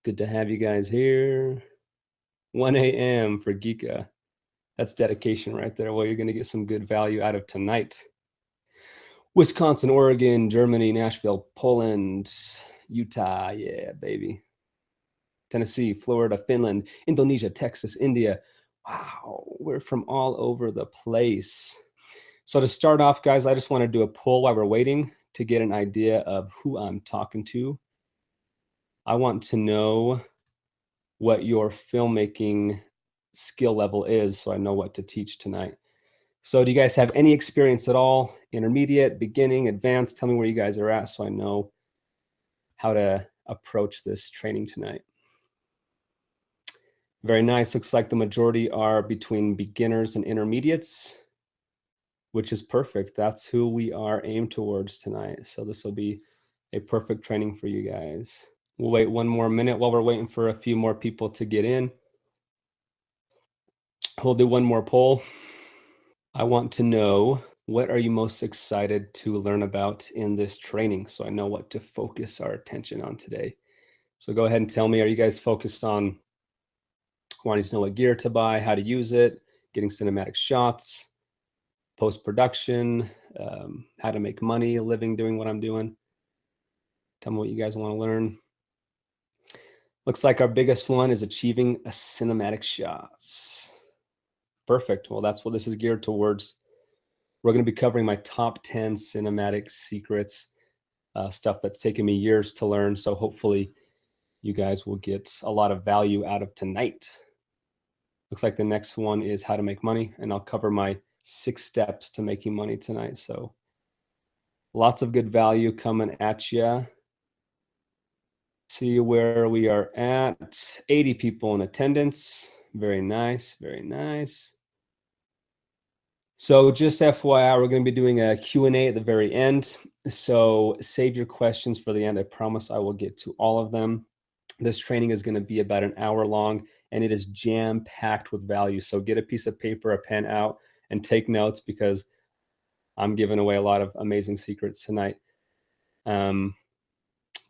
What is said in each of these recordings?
Good to have you guys here. 1 a.m. for Geeka. That's dedication right there. Well, you're going to get some good value out of tonight. Wisconsin, Oregon, Germany, Nashville, Poland, Utah. Yeah, baby. Tennessee, Florida, Finland, Indonesia, Texas, India. Wow, we're from all over the place. So to start off, guys, I just want to do a poll while we're waiting to get an idea of who I'm talking to. I want to know what your filmmaking skill level is so I know what to teach tonight. So do you guys have any experience at all? Intermediate, beginning, advanced? Tell me where you guys are at so I know how to approach this training tonight. Very nice. Looks like the majority are between beginners and intermediates, which is perfect. That's who we are aimed towards tonight. So this will be a perfect training for you guys. We'll wait one more minute while we're waiting for a few more people to get in. We'll do one more poll. I want to know, what are you most excited to learn about in this training so I know what to focus our attention on today? So go ahead and tell me, are you guys focused on wanting to know what gear to buy, how to use it, getting cinematic shots, post-production, how to make money, a living doing what I'm doing? Tell me what you guys want to learn. Looks like our biggest one is achieving a cinematic shots. Perfect. Well, that's what this is geared towards. We're going to be covering my top 10 cinematic secrets, stuff that's taken me years to learn. So hopefully you guys will get a lot of value out of tonight. Looks like the next one is how to make money, and I'll cover my 6 steps to making money tonight. So lots of good value coming at you. See where we are at. 80 people in attendance. Very nice, very nice. So just FYI, we're going to be doing a Q&A at the very end. So save your questions for the end. I promise I will get to all of them. This training is going to be about an hour long, and it is jam-packed with value. So get a piece of paper, a pen out, and take notes because I'm giving away a lot of amazing secrets tonight.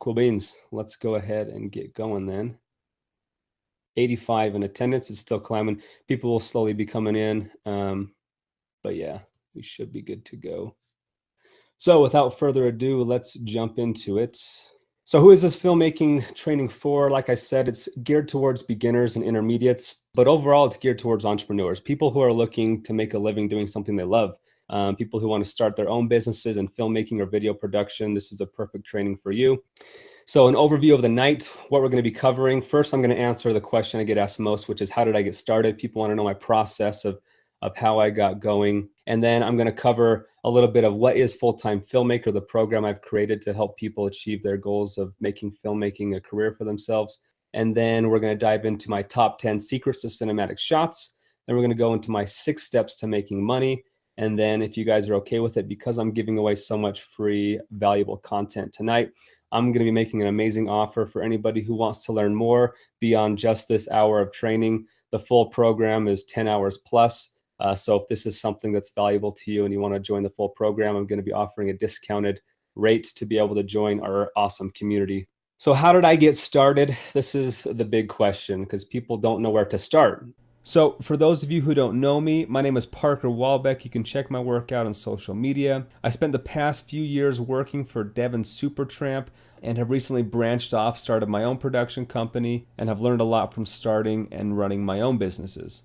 Cool beans. Let's go ahead and get going then. 85 in attendance. It's still climbing. People will slowly be coming in. But yeah, we should be good to go. So without further ado, let's jump into it. So who is this filmmaking training for? Like I said, it's geared towards beginners and intermediates, but overall it's geared towards entrepreneurs, people who are looking to make a living doing something they love, people who want to start their own businesses in filmmaking or video production. This is a perfect training for you. So an overview of the night, what we're going to be covering. First, I'm going to answer the question I get asked most, which is how did I get started? People want to know my process of how I got going. And then I'm going to cover a little bit of what is Full-Time Filmmaker, the program I've created to help people achieve their goals of making filmmaking a career for themselves. And then we're going to dive into my top 10 secrets to cinematic shots. Then we're going to go into my 6 steps to making money. And then if you guys are okay with it, because I'm giving away so much free, valuable content tonight, I'm going to be making an amazing offer for anybody who wants to learn more beyond just this hour of training. The full program is 10 hours plus. So if this is something that's valuable to you and you want to join the full program, I'm going to be offering a discounted rate to be able to join our awesome community. So how did I get started? This is the big question because people don't know where to start. So for those of you who don't know me, my name is Parker Волбэк. You can check my work out on social media. I spent the past few years working for Devon Supertramp and have recently branched off, started my own production company, and have learned a lot from starting and running my own businesses.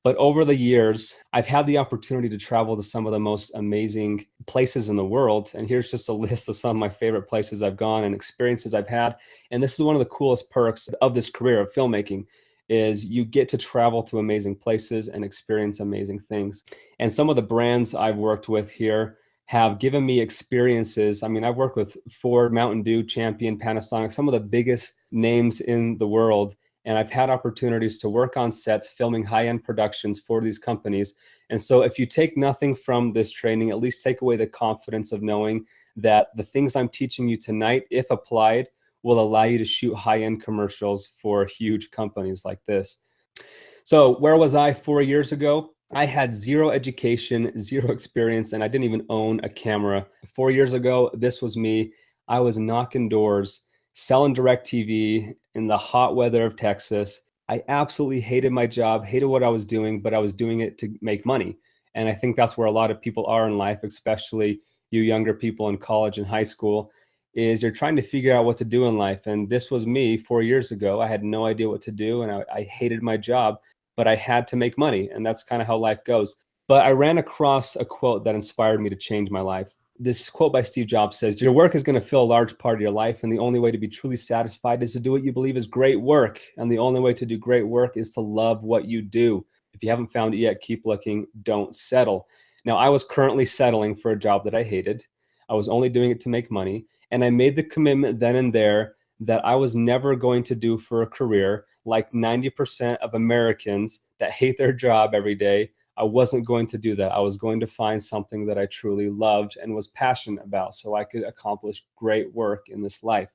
But over the years, I've had the opportunity to travel to some of the most amazing places in the world. And here's just a list of some of my favorite places I've gone and experiences I've had. And this is one of the coolest perks of this career of filmmaking, is you get to travel to amazing places and experience amazing things. And some of the brands I've worked with here have given me experiences. I mean, I've worked with Ford, Mountain Dew, Champion, Panasonic, some of the biggest names in the world. And I've had opportunities to work on sets, filming high-end productions for these companies. And so if you take nothing from this training, at least take away the confidence of knowing that the things I'm teaching you tonight, if applied, will allow you to shoot high-end commercials for huge companies like this. So where was I 4 years ago? I had zero education, zero experience, and I didn't even own a camera. 4 years ago, this was me. I was knocking doors, selling direct TV in the hot weather of Texas. I absolutely hated my job, hated what I was doing, but I was doing it to make money. And I think that's where a lot of people are in life, especially you younger people in college and high school, is you're trying to figure out what to do in life. And this was me 4 years ago. I had no idea what to do, and I hated my job, but I had to make money. And that's kind of how life goes. But I ran across a quote that inspired me to change my life. This quote by Steve Jobs says, your work is going to fill a large part of your life, and the only way to be truly satisfied is to do what you believe is great work. And the only way to do great work is to love what you do. If you haven't found it yet, keep looking, don't settle. Now, I was currently settling for a job that I hated. I was only doing it to make money. And I made the commitment then and there that I was never going to do for a career like 90% of Americans that hate their job every day. I wasn't going to do that. I was going to find something that I truly loved and was passionate about so I could accomplish great work in this life.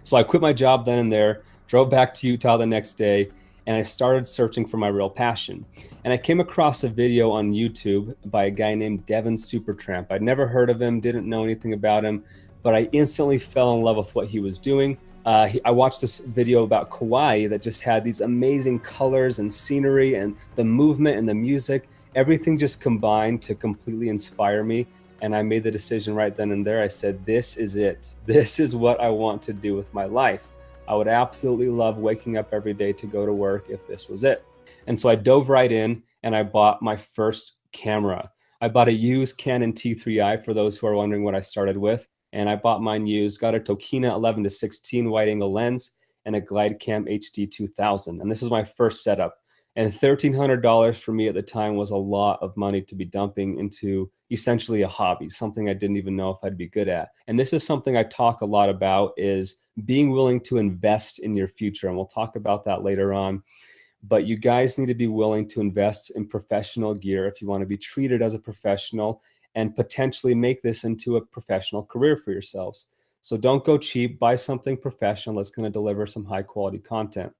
So I quit my job then and there, drove back to Utah the next day, and I started searching for my real passion. And I came across a video on YouTube by a guy named Devin Supertramp. I'd never heard of him, didn't know anything about him, but I instantly fell in love with what he was doing. I watched this video about Kauai that just had these amazing colors and scenery and the movement and the music. Everything just combined to completely inspire me. And I made the decision right then and there. I said, this is it. This is what I want to do with my life. I would absolutely love waking up every day to go to work if this was it. And so I dove right in and I bought my first camera. I bought a used Canon T3i for those who are wondering what I started with. And I bought mine used, got a Tokina 11-16 wide angle lens and a GlideCam HD 2000. And this is my first setup. And $1,300 for me at the time was a lot of money to be dumping into essentially a hobby, something I didn't even know if I'd be good at. And this is something I talk a lot about, is being willing to invest in your future. And we'll talk about that later on. But you guys need to be willing to invest in professional gear if you want to be treated as a professional and potentially make this into a professional career for yourselves. So don't go cheap, buy something professional that's going to deliver some high quality content.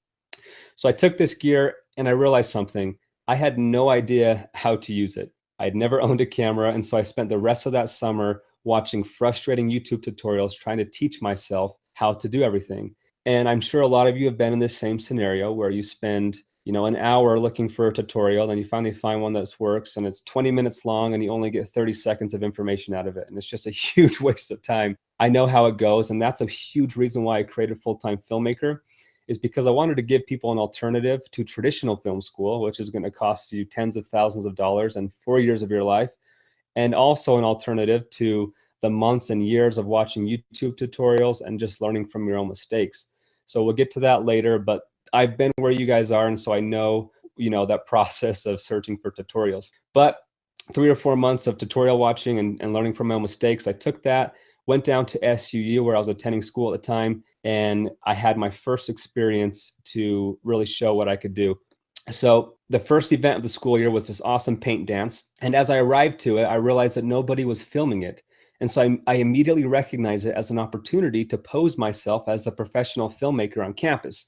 So I took this gear and I realized something. I had no idea how to use it. I'd never owned a camera. And so I spent the rest of that summer watching frustrating YouTube tutorials, trying to teach myself how to do everything. And I'm sure a lot of you have been in this same scenario where you spend, an hour looking for a tutorial, and you finally find one that works, and it's 20 minutes long, and you only get 30 seconds of information out of it. And it's just a huge waste of time. I know how it goes. And that's a huge reason why I created Full-Time Filmmaker, is because I wanted to give people an alternative to traditional film school, which is going to cost you tens of thousands of dollars and 4 years of your life, and also an alternative to the months and years of watching YouTube tutorials and just learning from your own mistakes. So we'll get to that later, but I've been where you guys are, and so I know, that process of searching for tutorials. But 3 or 4 months of tutorial watching and learning from my own mistakes, I took that, went down to SUU where I was attending school at the time, and I had my first experience to really show what I could do. So the first event of the school year was this awesome paint dance. And as I arrived to it, I realized that nobody was filming it. And so I immediately recognized it as an opportunity to pose myself as the professional filmmaker on campus.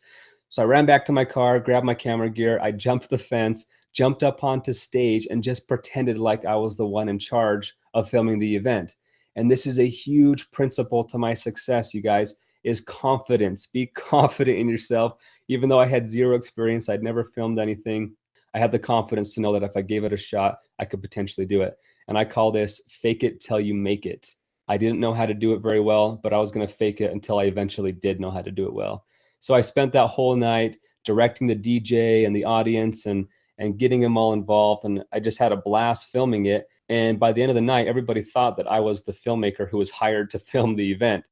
So I ran back to my car, grabbed my camera gear, I jumped the fence, jumped up onto stage, and just pretended like I was the one in charge of filming the event. And this is a huge principle to my success, you guys, is confidence. Be confident in yourself. Even though I had zero experience, I'd never filmed anything, I had the confidence to know that if I gave it a shot, I could potentially do it. And I call this fake it till you make it. I didn't know how to do it very well, but I was going to fake it until I eventually did know how to do it well. So I spent that whole night directing the DJ and the audience and getting them all involved. And I just had a blast filming it. And by the end of the night, everybody thought that I was the filmmaker who was hired to film the event.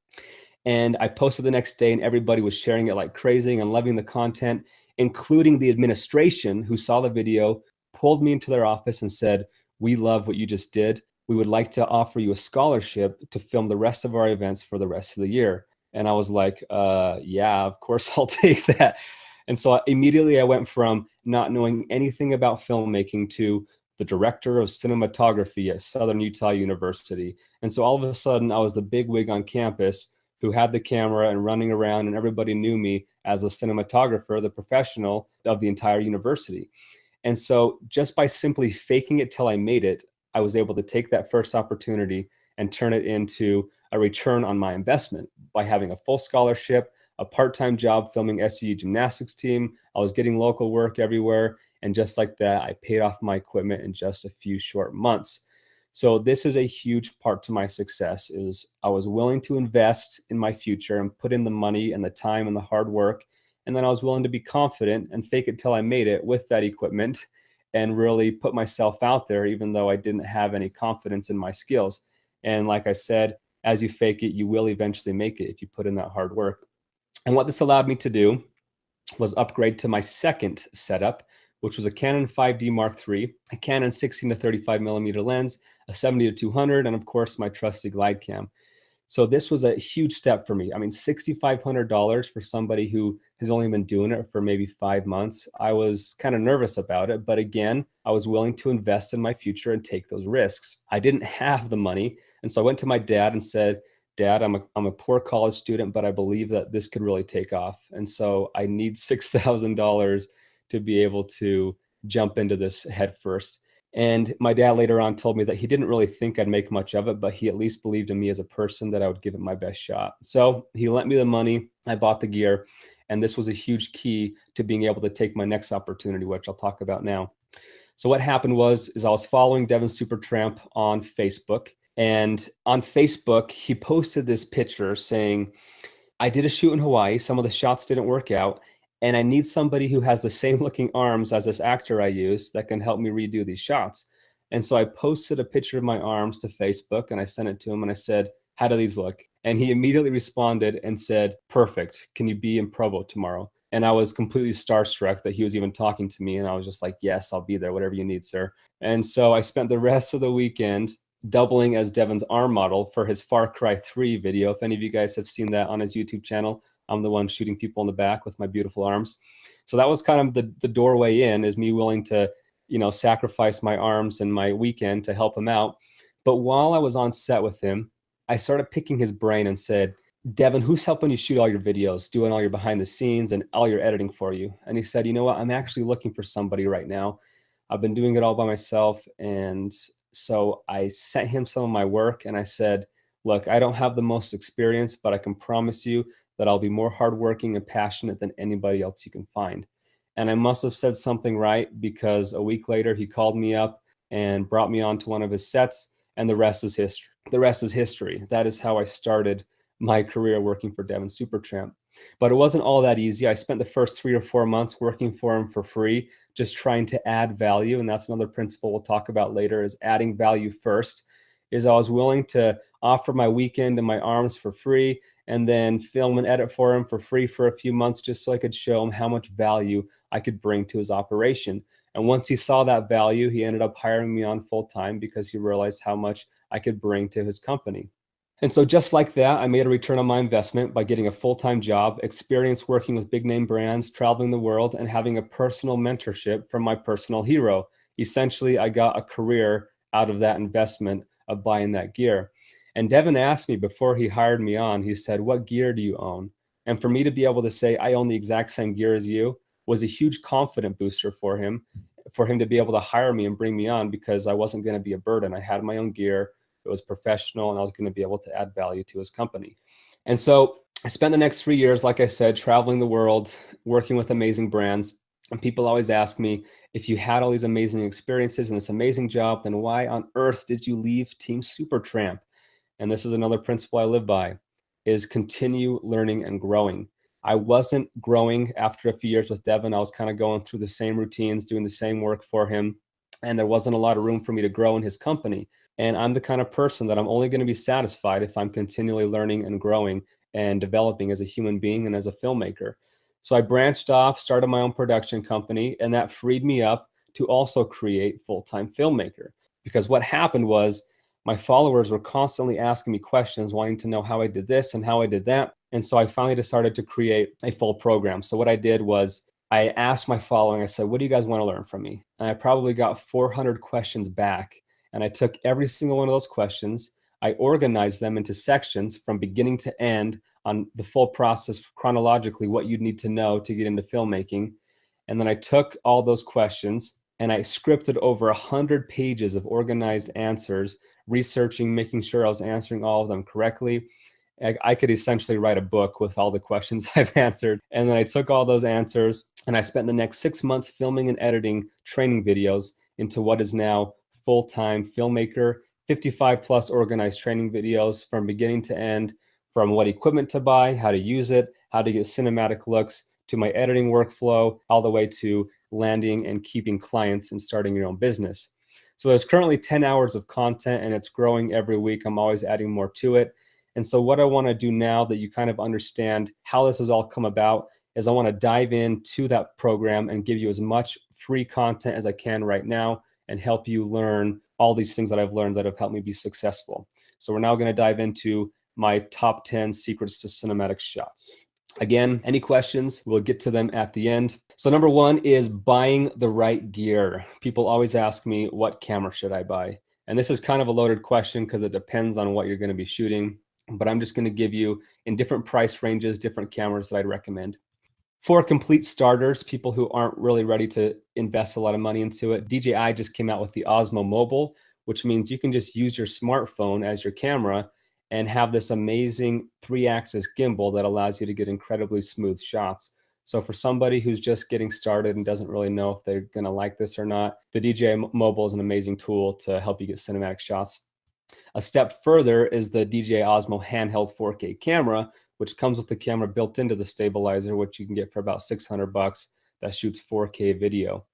And I posted the next day, and everybody was sharing it like crazy and loving the content, including the administration who saw the video, pulled me into their office and said, "We love what you just did. We would like to offer you a scholarship to film the rest of our events for the rest of the year." And I was like, yeah, of course I'll take that. And so immediately I went from not knowing anything about filmmaking to the director of cinematography at Southern Utah University. And so all of a sudden I was the big wig on campus who had the camera and running around, and everybody knew me as a cinematographer, the professional of the entire university. And so just by simply faking it till I made it, I was able to take that first opportunity and turn it into a return on my investment by having a full scholarship, a part-time job filming SEU gymnastics team. I was getting local work everywhere. And just like that, I paid off my equipment in just a few short months. So this is a huge part to my success, is I was willing to invest in my future and put in the money and the time and the hard work. And then I was willing to be confident and fake it till I made it with that equipment and really put myself out there, even though I didn't have any confidence in my skills. And like I said, as you fake it, you will eventually make it if you put in that hard work. And what this allowed me to do was upgrade to my second setup, which was a Canon 5D Mark III, a Canon 16 to 35 millimeter lens, a 70 to 200, and of course my trusty glide cam. So this was a huge step for me. I mean, $6,500 for somebody who has only been doing it for maybe 5 months. I was kind of nervous about it, but again, I was willing to invest in my future and take those risks. I didn't have the money, and so I went to my dad and said, Dad, I'm a poor college student, but I believe that this could really take off. And so I need $6,000 to be able to jump into this head first. And my dad later on told me that he didn't really think I'd make much of it, but he at least believed in me as a person that I would give it my best shot. So he lent me the money, I bought the gear, and this was a huge key to being able to take my next opportunity, which I'll talk about now. So what happened was I was following Devin Supertramp on Facebook, and on Facebook, he posted this picture saying, I did a shoot in Hawaii. Some of the shots didn't work out, and I need somebody who has the same looking arms as this actor I use that can help me redo these shots. And so I posted a picture of my arms to Facebook, and I sent it to him, and I said, how do these look? And he immediately responded and said, perfect. Can you be in Provo tomorrow? And I was completely starstruck that he was even talking to me. And I was just like, yes, I'll be there, whatever you need, sir. And so I spent the rest of the weekend doubling as Devin's arm model for his Far Cry 3 video. If any of you guys have seen that on his YouTube channel, I'm the one shooting people in the back with my beautiful arms. So that was kind of the doorway in, is me willing to, sacrifice my arms and my weekend to help him out. But while I was on set with him, I started picking his brain and said, Devin, who's helping you shoot all your videos, doing all your behind the scenes and all your editing for you? And he said, you know what? I'm actually looking for somebody right now. I've been doing it all by myself. And so I sent him some of my work and I said, look, I don't have the most experience, but I can promise you that I'll be more hardworking and passionate than anybody else you can find. And I must have said something right, because a week later he called me up and brought me onto one of his sets, and the rest is history. The rest is history. That is how I started my career working for Devin Supertramp. But it wasn't all that easy. I spent the first 3 or 4 months working for him for free, just trying to add value. And that's another principle we'll talk about later, is adding value first. Is I was willing to offer my weekend and my arms for free, and then film and edit for him for free for a few months, just so I could show him how much value I could bring to his operation. And once he saw that value, he ended up hiring me on full time, because he realized how much I could bring to his company. And so just like that, I made a return on my investment by getting a full-time job, experience working with big name brands, traveling the world, and having a personal mentorship from my personal hero. Essentially, I got a career out of that investment of buying that gear. And Devin asked me before he hired me on, he said, what gear do you own? And for me to be able to say I own the exact same gear as you was a huge confidence booster for him to be able to hire me and bring me on, because I wasn't going to be a burden. I had my own gear. It was professional, and I was going to be able to add value to his company. And so I spent the next 3 years, like I said, traveling the world, working with amazing brands. And people always ask me, if you had all these amazing experiences and this amazing job, then why on earth did you leave Team Supertramp? And this is another principle I live by, is continue learning and growing. I wasn't growing after a few years with Devin. I was kind of going through the same routines, doing the same work for him, and there wasn't a lot of room for me to grow in his company. And I'm the kind of person that I'm only going to be satisfied if I'm continually learning and growing and developing as a human being and as a filmmaker. So I branched off, started my own production company, and that freed me up to also create full-time filmmaker. Because what happened was, my followers were constantly asking me questions, wanting to know how I did this and how I did that. And so I finally decided to create a full program. So what I did was I asked my following, I said, what do you guys want to learn from me? And I probably got 400 questions back. And I took every single one of those questions, I organized them into sections from beginning to end on the full process chronologically, what you'd need to know to get into filmmaking. And then I took all those questions and I scripted over 100 pages of organized answers, researching, making sure I was answering all of them correctly. I could essentially write a book with all the questions I've answered. And then I took all those answers and I spent the next 6 months filming and editing training videos into what is now full-time filmmaker, 55 plus organized training videos from beginning to end, from what equipment to buy, how to use it, how to get cinematic looks, to my editing workflow, all the way to landing and keeping clients and starting your own business. So there's currently 10 hours of content and it's growing every week. I'm always adding more to it. And so what I want to do now that you kind of understand how this has all come about is I want to dive into that program and give you as much free content as I can right now and help you learn all these things that I've learned that have helped me be successful. So we're now going to dive into my top 10 secrets to cinematic shots. Again, any questions, we'll get to them at the end. So number one is buying the right gear. People always ask me, what camera should I buy? And this is kind of a loaded question because it depends on what you're going to be shooting. But I'm just going to give you, in different price ranges, different cameras that I'd recommend. For complete starters, people who aren't really ready to invest a lot of money into it, DJI just came out with the Osmo Mobile, which means you can just use your smartphone as your camera and have this amazing 3-axis gimbal that allows you to get incredibly smooth shots. So for somebody who's just getting started and doesn't really know if they're going to like this or not, the DJI Mobile is an amazing tool to help you get cinematic shots. A step further is the DJI Osmo handheld 4K camera, which comes with the camera built into the stabilizer, which you can get for about $600 that shoots 4K video.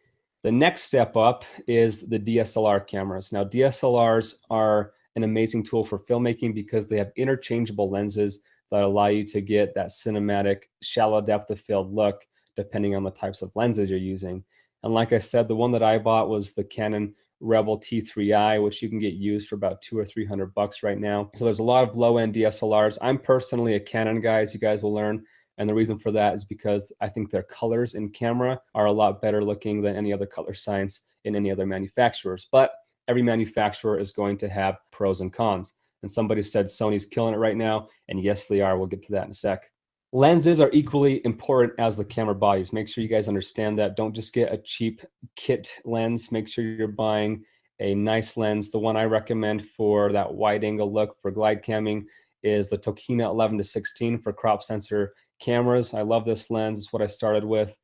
The next step up is the DSLR cameras. Now, DSLRs are an amazing tool for filmmaking because they have interchangeable lenses that allow you to get that cinematic shallow depth of field look depending on the types of lenses you're using. And like I said, the one that I bought was the Canon Rebel T3i, which you can get used for about $200 or $300 right now. So there's a lot of low-end DSLRs. I'm personally a Canon guy, as you guys will learn. And the reason for that is because I think their colors in camera are a lot better looking than any other color science in any other manufacturers. But every manufacturer is going to have pros and cons. And somebody said Sony's killing it right now. And yes, they are. We'll get to that in a sec. Lenses are equally important as the camera bodies. Make sure you guys understand that. Don't just get a cheap kit lens. Make sure you're buying a nice lens. The one I recommend for that wide angle look for glide camming is the Tokina 11-16 for crop sensor cameras. I love this lens. It's what I started with.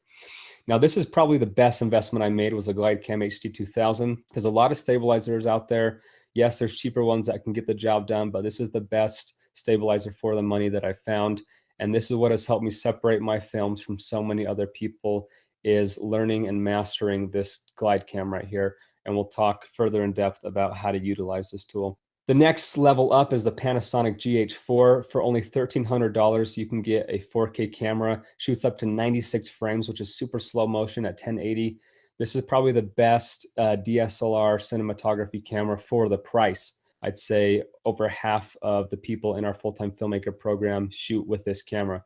Now, this is probably the best investment I made, was a GlideCam HD2000. There's a lot of stabilizers out there. Yes, there's cheaper ones that can get the job done, but this is the best stabilizer for the money that I found. And this is what has helped me separate my films from so many other people, is learning and mastering this GlideCam right here. And we'll talk further in depth about how to utilize this tool. The next level up is the Panasonic GH4. For only $1,300, you can get a 4K camera, shoots up to 96 frames, which is super slow motion at 1080. This is probably the best DSLR cinematography camera for the price. I'd say over half of the people in our full-time filmmaker program shoot with this camera.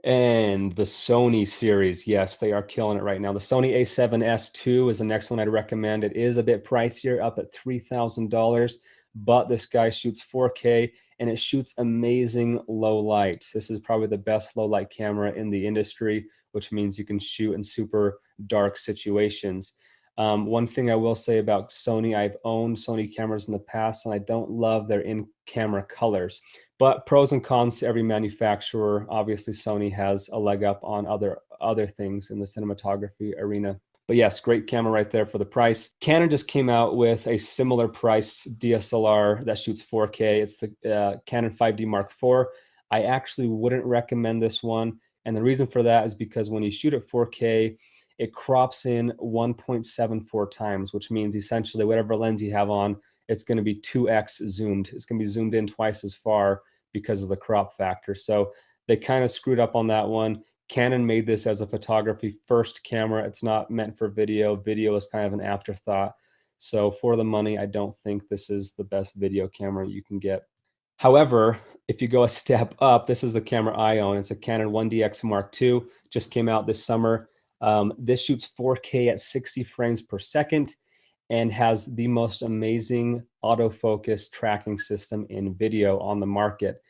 And the Sony series, yes, they are killing it right now. The Sony a7S II is the next one I'd recommend. It is a bit pricier, up at $3,000, but this guy shoots 4K and it shoots amazing low light. This is probably the best low light camera in the industry, which means you can shoot in super dark situations. One thing I will say about Sony, I've owned Sony cameras in the past and I don't love their in-camera colors. But pros and cons to every manufacturer. Obviously, Sony has a leg up on other things in the cinematography arena. But yes, great camera right there for the price. Canon just came out with a similar price DSLR that shoots 4K. It's the Canon 5D Mark IV. I actually wouldn't recommend this one. And the reason for that is because when you shoot at 4K, it crops in 1.74 times, which means essentially whatever lens you have on, it's going to be 2x zoomed. It's going to be zoomed in twice as far because of the crop factor. So they kind of screwed up on that one. Canon made this as a photography first camera. It's not meant for video. Video is kind of an afterthought. So for the money, I don't think this is the best video camera you can get. However, if you go a step up, this is the camera I own. It's a Canon 1DX Mark II. Just came out this summer. This shoots 4K at 60 frames per second and has the most amazing autofocus tracking system in video on the market.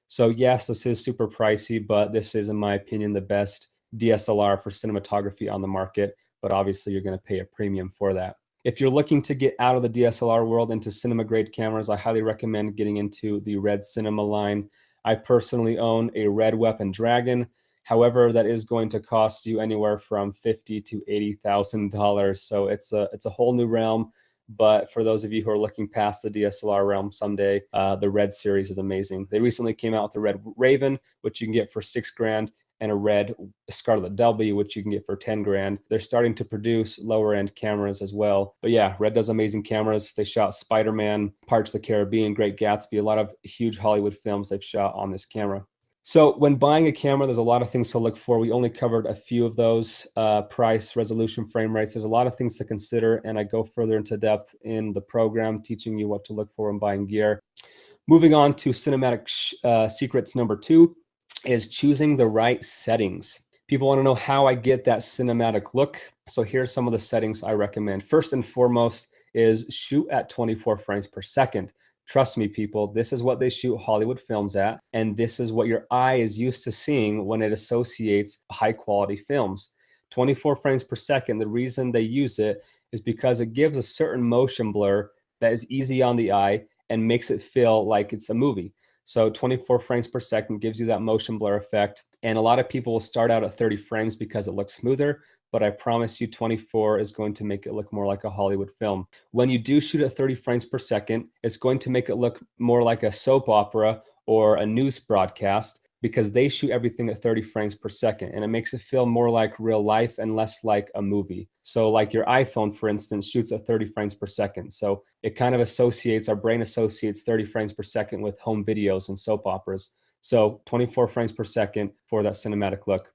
So yes, this is super pricey, but this is, in my opinion, the best DSLR for cinematography on the market. But obviously, you're going to pay a premium for that. If you're looking to get out of the DSLR world into cinema grade cameras, I highly recommend getting into the Red Cinema line. I personally own a red weapon dragon. However, that is going to cost you anywhere from $50,000 to $80,000. So it's a whole new realm. But for those of you who are looking past the DSLR realm someday, the red series is amazing. They recently came out with the red Raven, which you can get for $6,000, and a red Scarlet W, which you can get for $10,000. They're starting to produce lower end cameras as well. But yeah, Red does amazing cameras. They shot Spider-Man, Pirates of the Caribbean, Great Gatsby, a lot of huge Hollywood films they've shot on this camera. So when buying a camera, there's a lot of things to look for. We only covered a few of those: price, resolution, frame rates. There's a lot of things to consider, and I go further into depth in the program, teaching you what to look for when buying gear. Moving on to cinematic secrets number 2 is choosing the right settings. People want to know how I get that cinematic look. So here's some of the settings I recommend. First and foremost is shoot at 24 frames per second. Trust me, people, this is what they shoot Hollywood films at, and this is what your eye is used to seeing when it associates high quality films. 24 frames per second, the reason they use it is because it gives a certain motion blur that is easy on the eye and makes it feel like it's a movie. So 24 frames per second gives you that motion blur effect. And a lot of people will start out at 30 frames because it looks smoother, but I promise you 24 is going to make it look more like a Hollywood film. When you do shoot at 30 frames per second, it's going to make it look more like a soap opera or a news broadcast, because they shoot everything at 30 frames per second, and it makes it feel more like real life and less like a movie. So like your iPhone, for instance, shoots at 30 frames per second. So it kind of associates, our brain associates 30 frames per second with home videos and soap operas. So 24 frames per second for that cinematic look.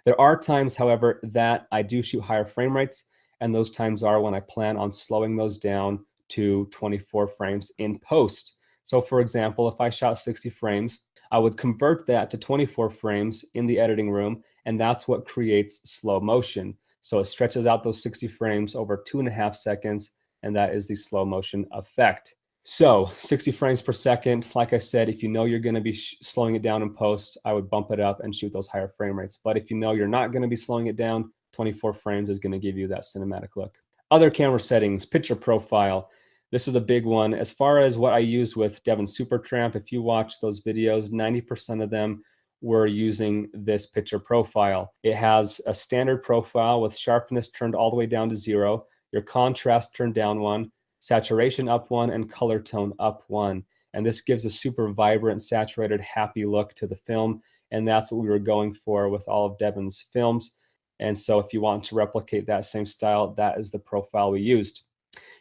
There are times, however, that I do shoot higher frame rates, and those times are when I plan on slowing those down to 24 frames in post. So for example, if I shot 60 frames, I would convert that to 24 frames in the editing room, and that's what creates slow motion. So it stretches out those 60 frames over 2.5 seconds, and that is the slow motion effect. So 60 frames per second, like I said, if you know you're going to be slowing it down in post, I would bump it up and shoot those higher frame rates. But if you know you're not going to be slowing it down, 24 frames is going to give you that cinematic look. Other camera settings, picture profile. This is a big one. As far as what I use with Devon Supertramp, if you watch those videos, 90% of them were using this picture profile. It has a standard profile with sharpness turned all the way down to 0, your contrast turned down 1, saturation up 1, and color tone up 1. And this gives a super vibrant, saturated, happy look to the film. And that's what we were going for with all of Devon's films. And so if you want to replicate that same style, that is the profile we used.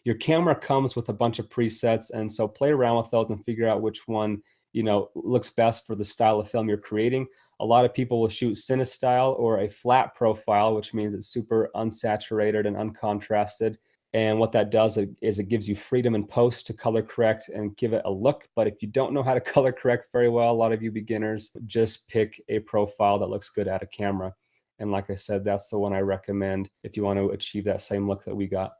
Your camera comes with a bunch of presets, and so play around with those and figure out which one, you know, looks best for the style of film you're creating. A lot of people will shoot cine style or a flat profile, which means it's super unsaturated and uncontrasted. And what that does is it gives you freedom in post to color correct and give it a look. But if you don't know how to color correct very well, a lot of you beginners, just pick a profile that looks good at a camera. And like I said, that's the one I recommend if you want to achieve that same look that we got.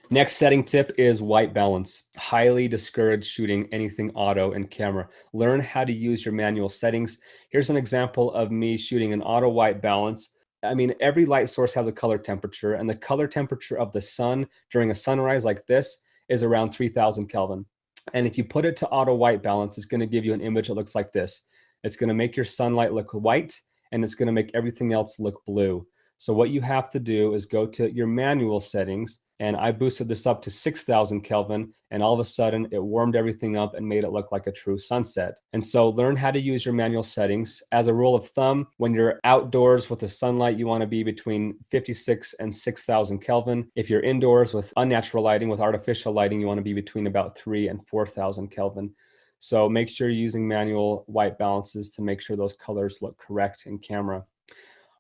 Next setting tip is white balance. Highly discourage shooting anything auto in camera. Learn how to use your manual settings. Here's an example of me shooting an auto white balance. I mean, every light source has a color temperature, and the color temperature of the sun during a sunrise like this is around 3000 Kelvin. And if you put it to auto white balance, it's going to give you an image that looks like this. It's going to make your sunlight look white, and it's going to make everything else look blue. So what you have to do is go to your manual settings, and I boosted this up to 6000 Kelvin, and all of a sudden it warmed everything up and made it look like a true sunset. And so learn how to use your manual settings. As a rule of thumb, when you're outdoors with the sunlight, you want to be between 56 and 6000 Kelvin. If you're indoors with unnatural lighting, with artificial lighting, you want to be between about 3 and 4000 Kelvin. So make sure you're using manual white balances to make sure those colors look correct in camera.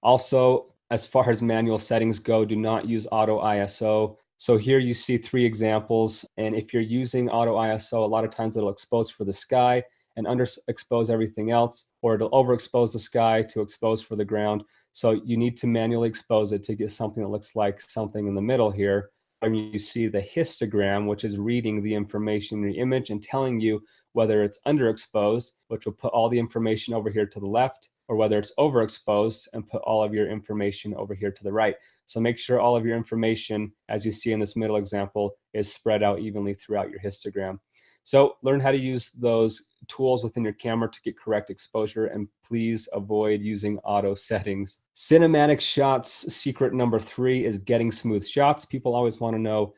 Also, as far as manual settings go, do not use auto ISO. So here you see 3 examples. And if you're using auto ISO, a lot of times it'll expose for the sky and underexpose everything else, or it'll overexpose the sky to expose for the ground. So you need to manually expose it to get something that looks like something in the middle here. And you see the histogram, which is reading the information in the image and telling you whether it's underexposed, which will put all the information over here to the left, or whether it's overexposed and put all of your information over here to the right. So make sure all of your information, as you see in this middle example, is spread out evenly throughout your histogram. So learn how to use those tools within your camera to get correct exposure, and please avoid using auto settings. Cinematic shots secret number 3 is getting smooth shots. People always want to know,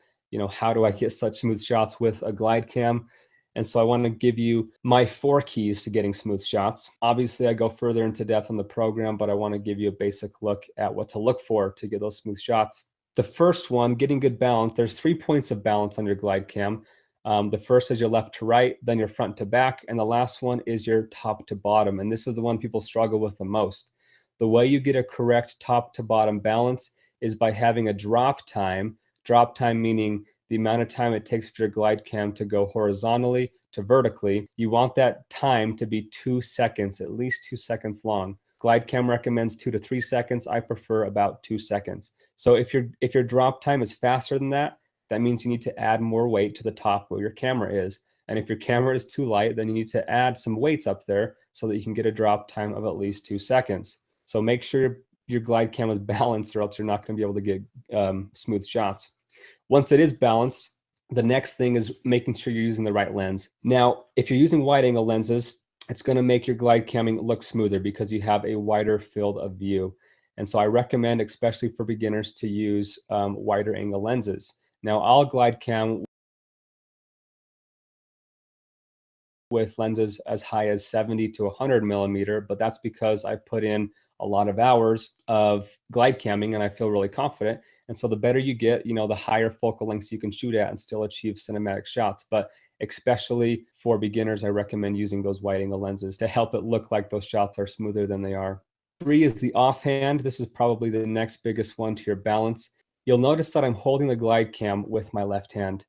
how do I get such smooth shots with a glide cam? And so I want to give you my 4 keys to getting smooth shots. Obviously, I go further into depth on the program, but I want to give you a basic look at what to look for to get those smooth shots. The first one, getting good balance. There's 3 points of balance on your glide cam. The first is your left to right, then your front to back, and the last one is your top to bottom. And this is the one people struggle with the most. The way you get a correct top to bottom balance is by having a drop time meaning the amount of time it takes for your glide cam to go horizontally to vertically. You want that time to be 2 seconds, at least 2 seconds long. Glide cam recommends 2 to 3 seconds. I prefer about 2 seconds. So if your drop time is faster than that, that means you need to add more weight to the top where your camera is. And if your camera is too light, then you need to add some weights up there so that you can get a drop time of at least 2 seconds. So make sure your glide cam is balanced, or else you're not going to be able to get smooth shots. Once it is balanced, the next thing is making sure you're using the right lens. Now, if you're using wide angle lenses, it's going to make your glide camming look smoother because you have a wider field of view. And so I recommend, especially for beginners, to use wider angle lenses. Now, I'll glide cam with lenses as high as 70 to 100 millimeter, but that's because I put in a lot of hours of glide camming and I feel really confident. And so the better you get, the higher focal lengths you can shoot at and still achieve cinematic shots. But especially for beginners, I recommend using those wide angle lenses to help it look like those shots are smoother than they are. 3 is the offhand. This is probably the next biggest one to your balance. You'll notice that I'm holding the glide cam with my left hand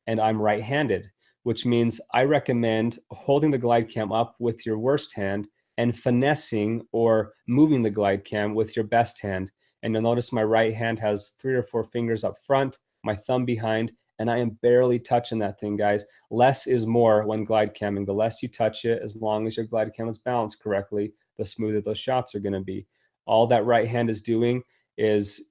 and I'm right-handed, which means I recommend holding the glide cam up with your worst hand and finessing or moving the glide cam with your best hand. And you'll notice my right hand has 3 or 4 fingers up front, my thumb behind, and I am barely touching that thing, guys. Less is more when glide camming. The less you touch it, as long as your glide cam is balanced correctly, the smoother those shots are going to be. All that right hand is doing is,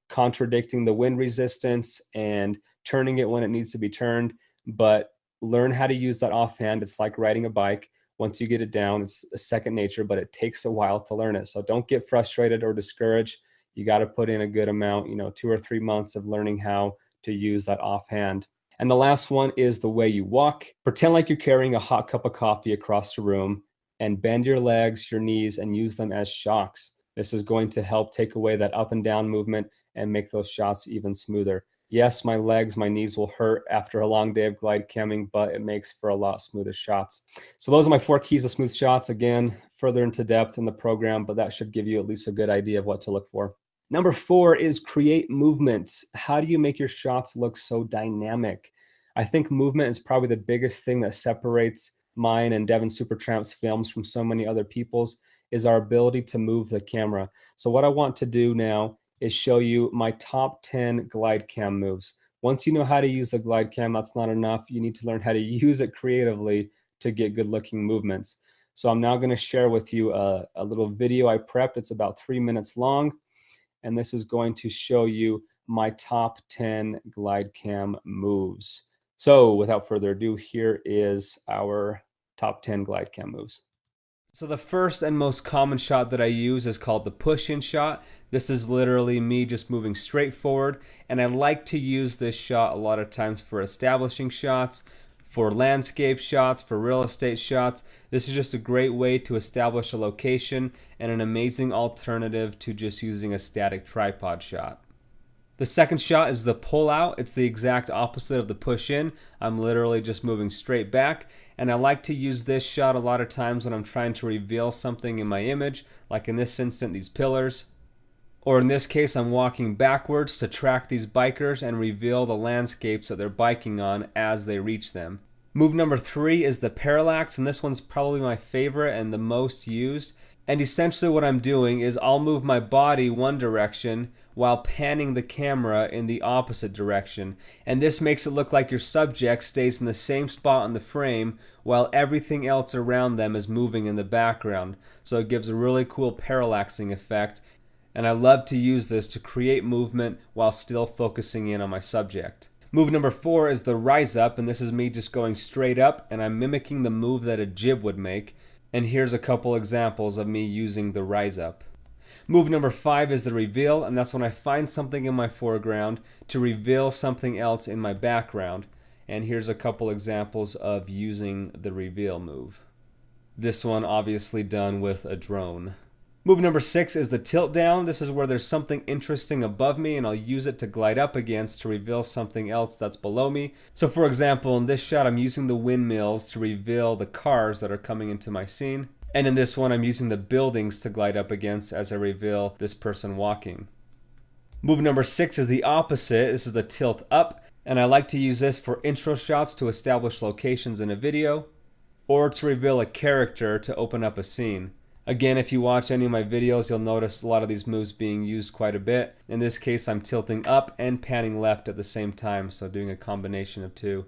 contradicting the wind resistance and turning it when it needs to be turned. But learn how to use that offhand. It's like riding a bike. Once you get it down, it's a second nature, but it takes a while to learn it. So don't get frustrated or discouraged. You got to put in a good amount, 2 or 3 months of learning how to use that offhand. And the last one is the way you walk. Pretend like you're carrying a hot cup of coffee across the room and bend your legs, your knees, and use them as shocks. This is going to help take away that up and down movement and make those shots even smoother. Yes, my legs, my knees will hurt after a long day of glide camming, but it makes for a lot smoother shots. So those are my 4 keys to smooth shots. Again, further into depth in the program, but that should give you at least a good idea of what to look for. Number 4 is create movements. How do you make your shots look so dynamic? I think movement is probably the biggest thing that separates mine and Devin Supertramp's films from so many other people's, is our ability to move the camera. So what I want to do now is show you my top 10 glide cam moves. Once you know how to use the glide cam, that's not enough. You need to learn how to use it creatively to get good looking movements. So I'm now going to share with you a little video I prepped. It's about 3 minutes long. And this is going to show you my top 10 glide cam moves. So without further ado, here is our top 10 glide cam moves. So the first and most common shot that I use is called the push-in shot. This is literally me just moving straight forward, and I like to use this shot a lot of times for establishing shots, for landscape shots, for real estate shots. This is just a great way to establish a location and an amazing alternative to just using a static tripod shot. The second shot is the pull out. It's the exact opposite of the push in. I'm literally just moving straight back, and I like to use this shot a lot of times when I'm trying to reveal something in my image, like in this instant, these pillars. Or in this case, I'm walking backwards to track these bikers and reveal the landscapes that they're biking on as they reach them. Move number 3 is the parallax, and this one's probably my favorite and the most used. And essentially what I'm doing is I'll move my body one direction while panning the camera in the opposite direction. And this makes it look like your subject stays in the same spot on the frame while everything else around them is moving in the background. So it gives a really cool parallaxing effect. And I love to use this to create movement while still focusing in on my subject. Move number 4 is the rise up, and this is me just going straight up, and I'm mimicking the move that a jib would make. And here's a couple examples of me using the rise up. Move number 5 is the reveal, and that's when I find something in my foreground to reveal something else in my background. And here's a couple examples of using the reveal move. This one obviously done with a drone. Move number 6 is the tilt down. This is where there's something interesting above me and I'll use it to glide up against to reveal something else that's below me. So for example, in this shot I'm using the windmills to reveal the cars that are coming into my scene. And in this one I'm using the buildings to glide up against as I reveal this person walking. Move number 6 is the opposite. This is the tilt up, and I like to use this for intro shots to establish locations in a video, or to reveal a character to open up a scene. Again, if you watch any of my videos, you'll notice a lot of these moves being used quite a bit. In this case, I'm tilting up and panning left at the same time, so doing a combination of two.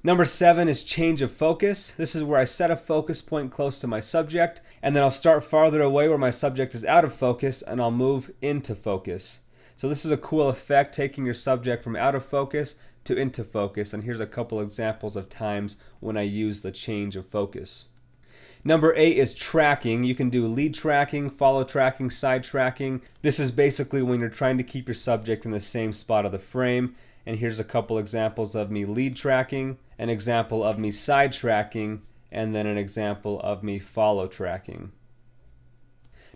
Number 7 is change of focus. This is where I set a focus point close to my subject, and then I'll start farther away where my subject is out of focus, and I'll move into focus. So this is a cool effect, taking your subject from out of focus to into focus, and here's a couple examples of times when I use the change of focus. Number 8 is tracking. You can do lead tracking, follow tracking, side tracking. This is basically when you're trying to keep your subject in the same spot of the frame. And here's a couple examples of me lead tracking, an example of me side tracking, and then an example of me follow tracking.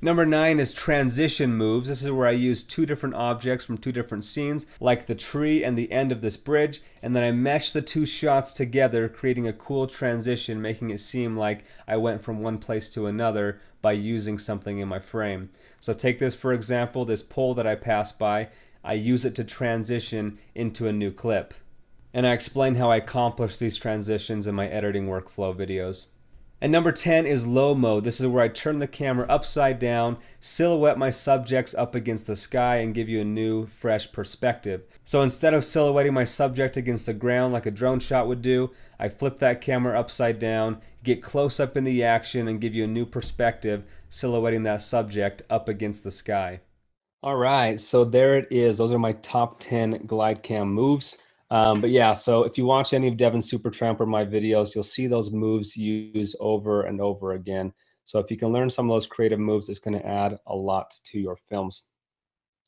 Number 9 is transition moves. This is where I use two different objects from two different scenes, like the tree and the end of this bridge, and then I mesh the two shots together, creating a cool transition, making it seem like I went from one place to another by using something in my frame. So take this for example, this pole that I passed by, I use it to transition into a new clip. And I explain how I accomplish these transitions in my editing workflow videos. And number 10 is low mode. This is where I turn the camera upside down, silhouette my subjects up against the sky, and give you a new, fresh perspective. So instead of silhouetting my subject against the ground like a drone shot would do, I flip that camera upside down, get close up in the action, and give you a new perspective, silhouetting that subject up against the sky. All right, so there it is. Those are my top 10 glide cam moves. But yeah, so if you watch any of Devin Supertramp or my videos, you'll see those moves used over and over again. So if you can learn some of those creative moves, it's going to add a lot to your films.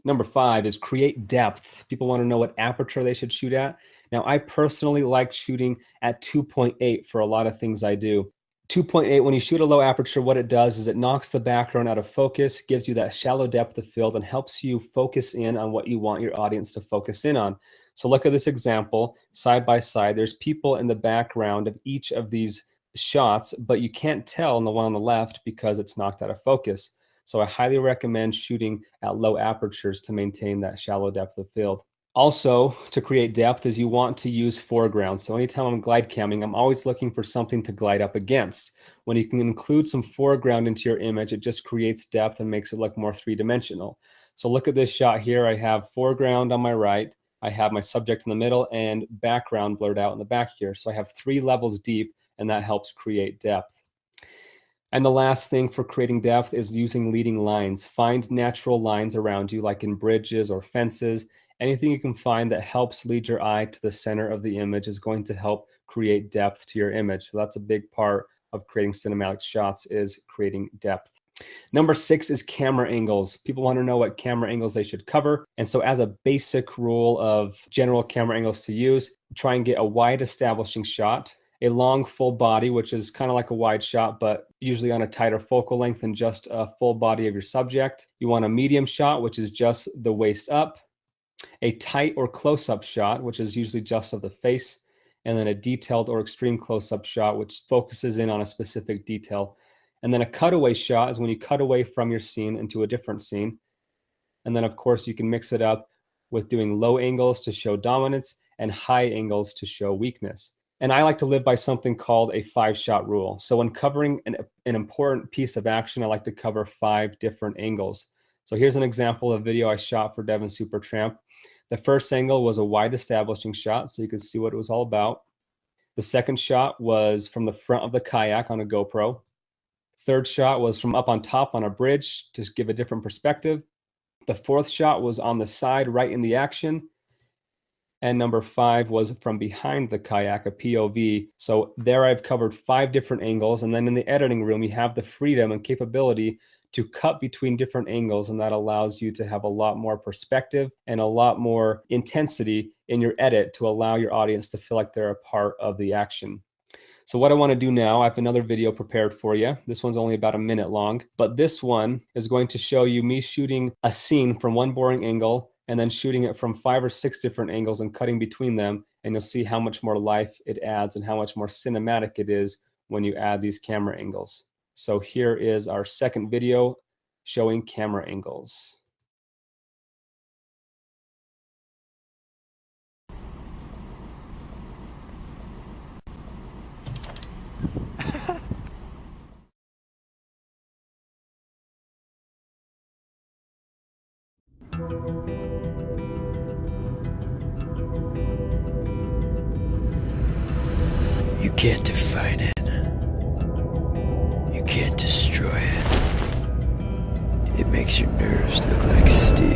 Number 5 is create depth. People want to know what aperture they should shoot at. Now, I personally like shooting at 2.8 for a lot of things I do. 2.8, when you shoot a low aperture, what it does is it knocks the background out of focus, gives you that shallow depth of field, and helps you focus in on what you want your audience to focus in on. So look at this example, side by side. There's people in the background of each of these shots, but you can't tell on the one on the left because it's knocked out of focus. So I highly recommend shooting at low apertures to maintain that shallow depth of field. Also, to create depth is you want to use foreground. So anytime I'm glide camming, I'm always looking for something to glide up against. When you can include some foreground into your image, it just creates depth and makes it look more three-dimensional. So look at this shot here. I have foreground on my right, I have my subject in the middle, and background blurred out in the back here. So I have 3 levels deep, and that helps create depth. And the last thing for creating depth is using leading lines. Find natural lines around you, like in bridges or fences. Anything you can find that helps lead your eye to the center of the image is going to help create depth to your image. So that's a big part of creating cinematic shots, is creating depth. Number 6 is camera angles. People want to know what camera angles they should cover. And so as a basic rule of general camera angles to use, try and get a wide establishing shot, a long full body, which is kind of like a wide shot, but usually on a tighter focal length than just a full body of your subject. You want a medium shot, which is just the waist up, a tight or close-up shot, which is usually just of the face, and then a detailed or extreme close-up shot, which focuses in on a specific detail. And then a cutaway shot is when you cut away from your scene into a different scene. And then, of course, you can mix it up with doing low angles to show dominance and high angles to show weakness. And I like to live by something called a 5-shot rule. So when covering an important piece of action, I like to cover 5 different angles. So here's an example of video I shot for Devin Supertramp. The first angle was a wide establishing shot, so you can see what it was all about. The second shot was from the front of the kayak on a GoPro. Third shot was from up on top on a bridge to give a different perspective. The fourth shot was on the side right in the action. And number 5 was from behind the kayak, a POV. So there I've covered 5 different angles. And then in the editing room, you have the freedom and capability to cut between different angles, and that allows you to have a lot more perspective and a lot more intensity in your edit to allow your audience to feel like they're a part of the action. So what I want to do now, I have another video prepared for you. This one's only about a minute long, but this one is going to show you me shooting a scene from one boring angle and then shooting it from 5 or 6 different angles and cutting between them. And you'll see how much more life it adds and how much more cinematic it is when you add these camera angles. So here is our second video showing camera angles. You can't define it. You can't destroy it. It makes your nerves look like steel.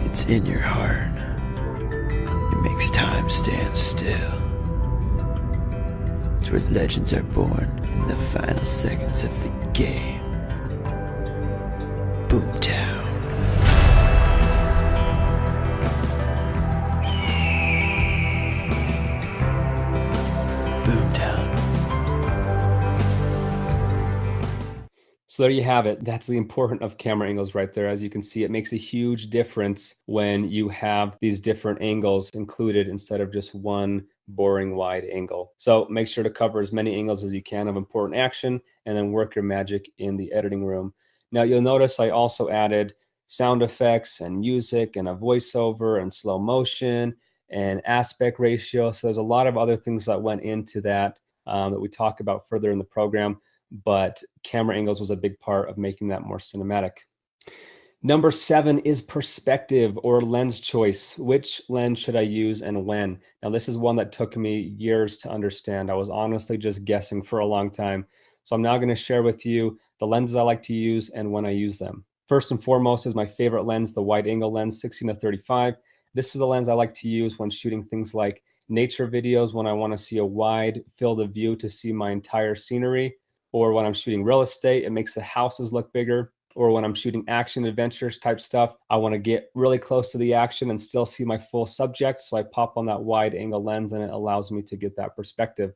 It's in your heart. It makes time stand still. It's where legends are born in the final seconds of the game. Boomtown. So there you have it. That's the importance of camera angles right there. As you can see, it makes a huge difference when you have these different angles included instead of just one boring wide angle. So make sure to cover as many angles as you can of important action and then work your magic in the editing room. Now you'll notice I also added sound effects and music and a voiceover and slow motion and aspect ratio. So there's a lot of other things that went into that that we talk about further in the program. But camera angles was a big part of making that more cinematic. Number 7 is perspective or lens choice. Which lens should I use and when? Now, this is one that took me years to understand. I was honestly just guessing for a long time. So I'm now going to share with you the lenses I like to use and when I use them. First and foremost is my favorite lens, the wide angle lens, 16-35. This is the lens I like to use when shooting things like nature videos, when I want to see a wide field of view to see my entire scenery. Or when I'm shooting real estate, it makes the houses look bigger. Or when I'm shooting action adventures type stuff, I want to get really close to the action and still see my full subject. So I pop on that wide angle lens and it allows me to get that perspective.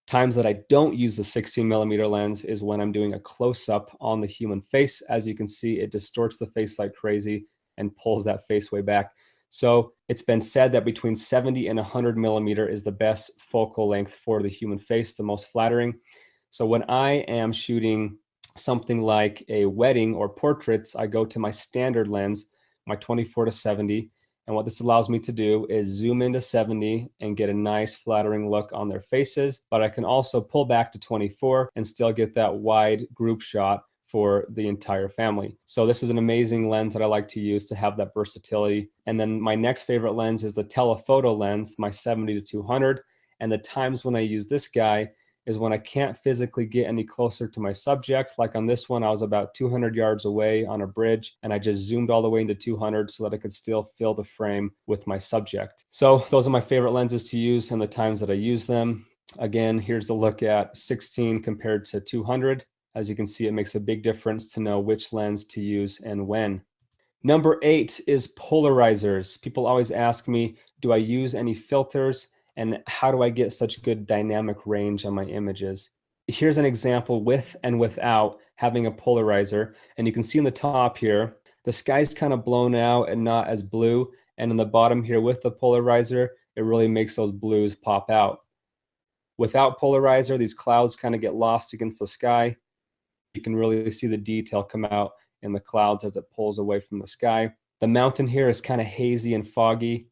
Times that I don't use the 16mm lens is when I'm doing a close-up on the human face. As you can see, it distorts the face like crazy and pulls that face way back. So it's been said that between 70 and 100mm is the best focal length for the human face, the most flattering. So when I am shooting something like a wedding or portraits, I go to my standard lens, my 24-70. And what this allows me to do is zoom into 70 and get a nice flattering look on their faces. But I can also pull back to 24 and still get that wide group shot for the entire family. So this is an amazing lens that I like to use to have that versatility. And then my next favorite lens is the telephoto lens, my 70-200. And the times when I use this guy is when I can't physically get any closer to my subject. Like on this one, I was about 200 yards away on a bridge and I just zoomed all the way into 200 so that I could still fill the frame with my subject. So those are my favorite lenses to use and the times that I use them. Again, here's a look at 16 compared to 200. As you can see, it makes a big difference to know which lens to use and when. Number 8 is polarizers. People always ask me, do I use any filters? And how do I get such good dynamic range on my images? Here's an example with and without having a polarizer. And you can see in the top here, the sky's kind of blown out and not as blue. And in the bottom here with the polarizer, it really makes those blues pop out. Without polarizer, these clouds kind of get lost against the sky. You can really see the detail come out in the clouds as it pulls away from the sky. The mountain here is kind of hazy and foggy.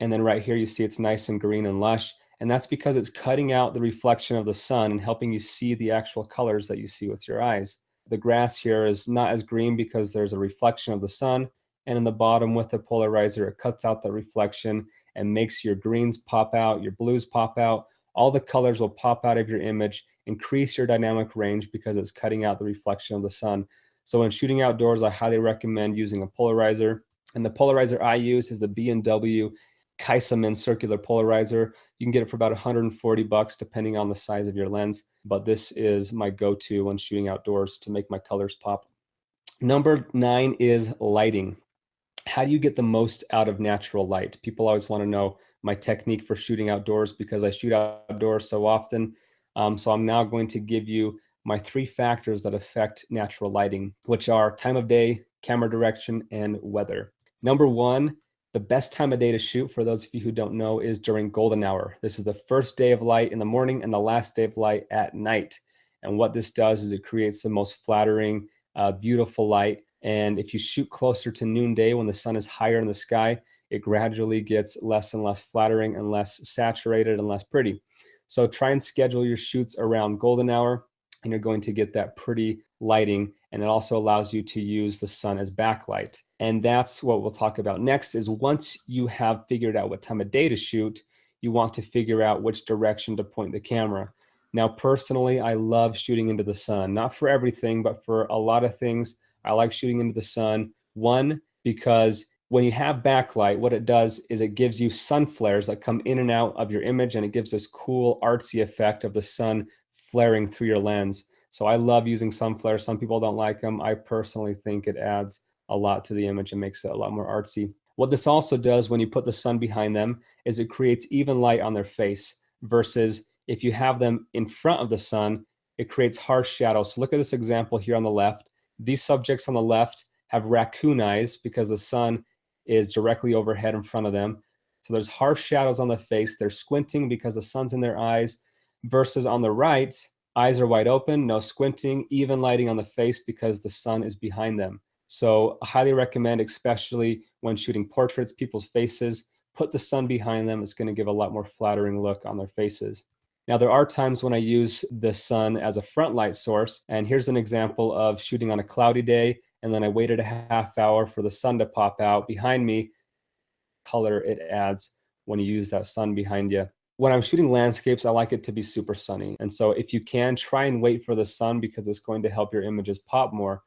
And then right here, you see it's nice and green and lush. And that's because it's cutting out the reflection of the sun and helping you see the actual colors that you see with your eyes. The grass here is not as green because there's a reflection of the sun. And in the bottom with the polarizer, it cuts out the reflection and makes your greens pop out, your blues pop out. All the colors will pop out of your image, increase your dynamic range because it's cutting out the reflection of the sun. So when shooting outdoors, I highly recommend using a polarizer. And the polarizer I use is the B&W Kaisamin circular polarizer. You can get it for about 140 bucks depending on the size of your lens, but this is my go-to when shooting outdoors to make my colors pop. Number 9 is lighting. How do you get the most out of natural light? People always want to know my technique for shooting outdoors because I shoot outdoors so often. So I'm now going to give you my 3 factors that affect natural lighting, which are time of day, camera direction, and weather. Number 1, the best time of day to shoot, for those of you who don't know, is during golden hour. This is the first day of light in the morning and the last day of light at night. And what this does is it creates the most flattering, beautiful light. And if you shoot closer to noonday when the sun is higher in the sky, it gradually gets less and less flattering and less saturated and less pretty. So try and schedule your shoots around golden hour, and you're going to get that pretty lighting. And it also allows you to use the sun as backlight. And that's what we'll talk about next. Is once you have figured out what time of day to shoot, you want to figure out which direction to point the camera. Now, personally, I love shooting into the sun, not for everything, but for a lot of things. I like shooting into the sun. One, because when you have backlight, what it does is it gives you sun flares that come in and out of your image, and it gives this cool artsy effect of the sun flaring through your lens. So I love using sun flares. Some people don't like them. I personally think it adds a lot to the image and makes it a lot more artsy. What this also does when you put the sun behind them is it creates even light on their face, versus if you have them in front of the sun, it creates harsh shadows. So look at this example here on the left. These subjects on the left have raccoon eyes because the sun is directly overhead in front of them. So there's harsh shadows on the face. They're squinting because the sun's in their eyes, versus on the right, eyes are wide open, no squinting, even lighting on the face because the sun is behind them. So I highly recommend, especially when shooting portraits, people's faces, put the sun behind them. It's going to give a lot more flattering look on their faces. Now, there are times when I use the sun as a front light source, and here's an example of shooting on a cloudy day, and then I waited a half hour for the sun to pop out behind me. Color it adds when you use that sun behind you. When I'm shooting landscapes, I like it to be super sunny, and so if you can, try and wait for the sun because it's going to help your images pop more.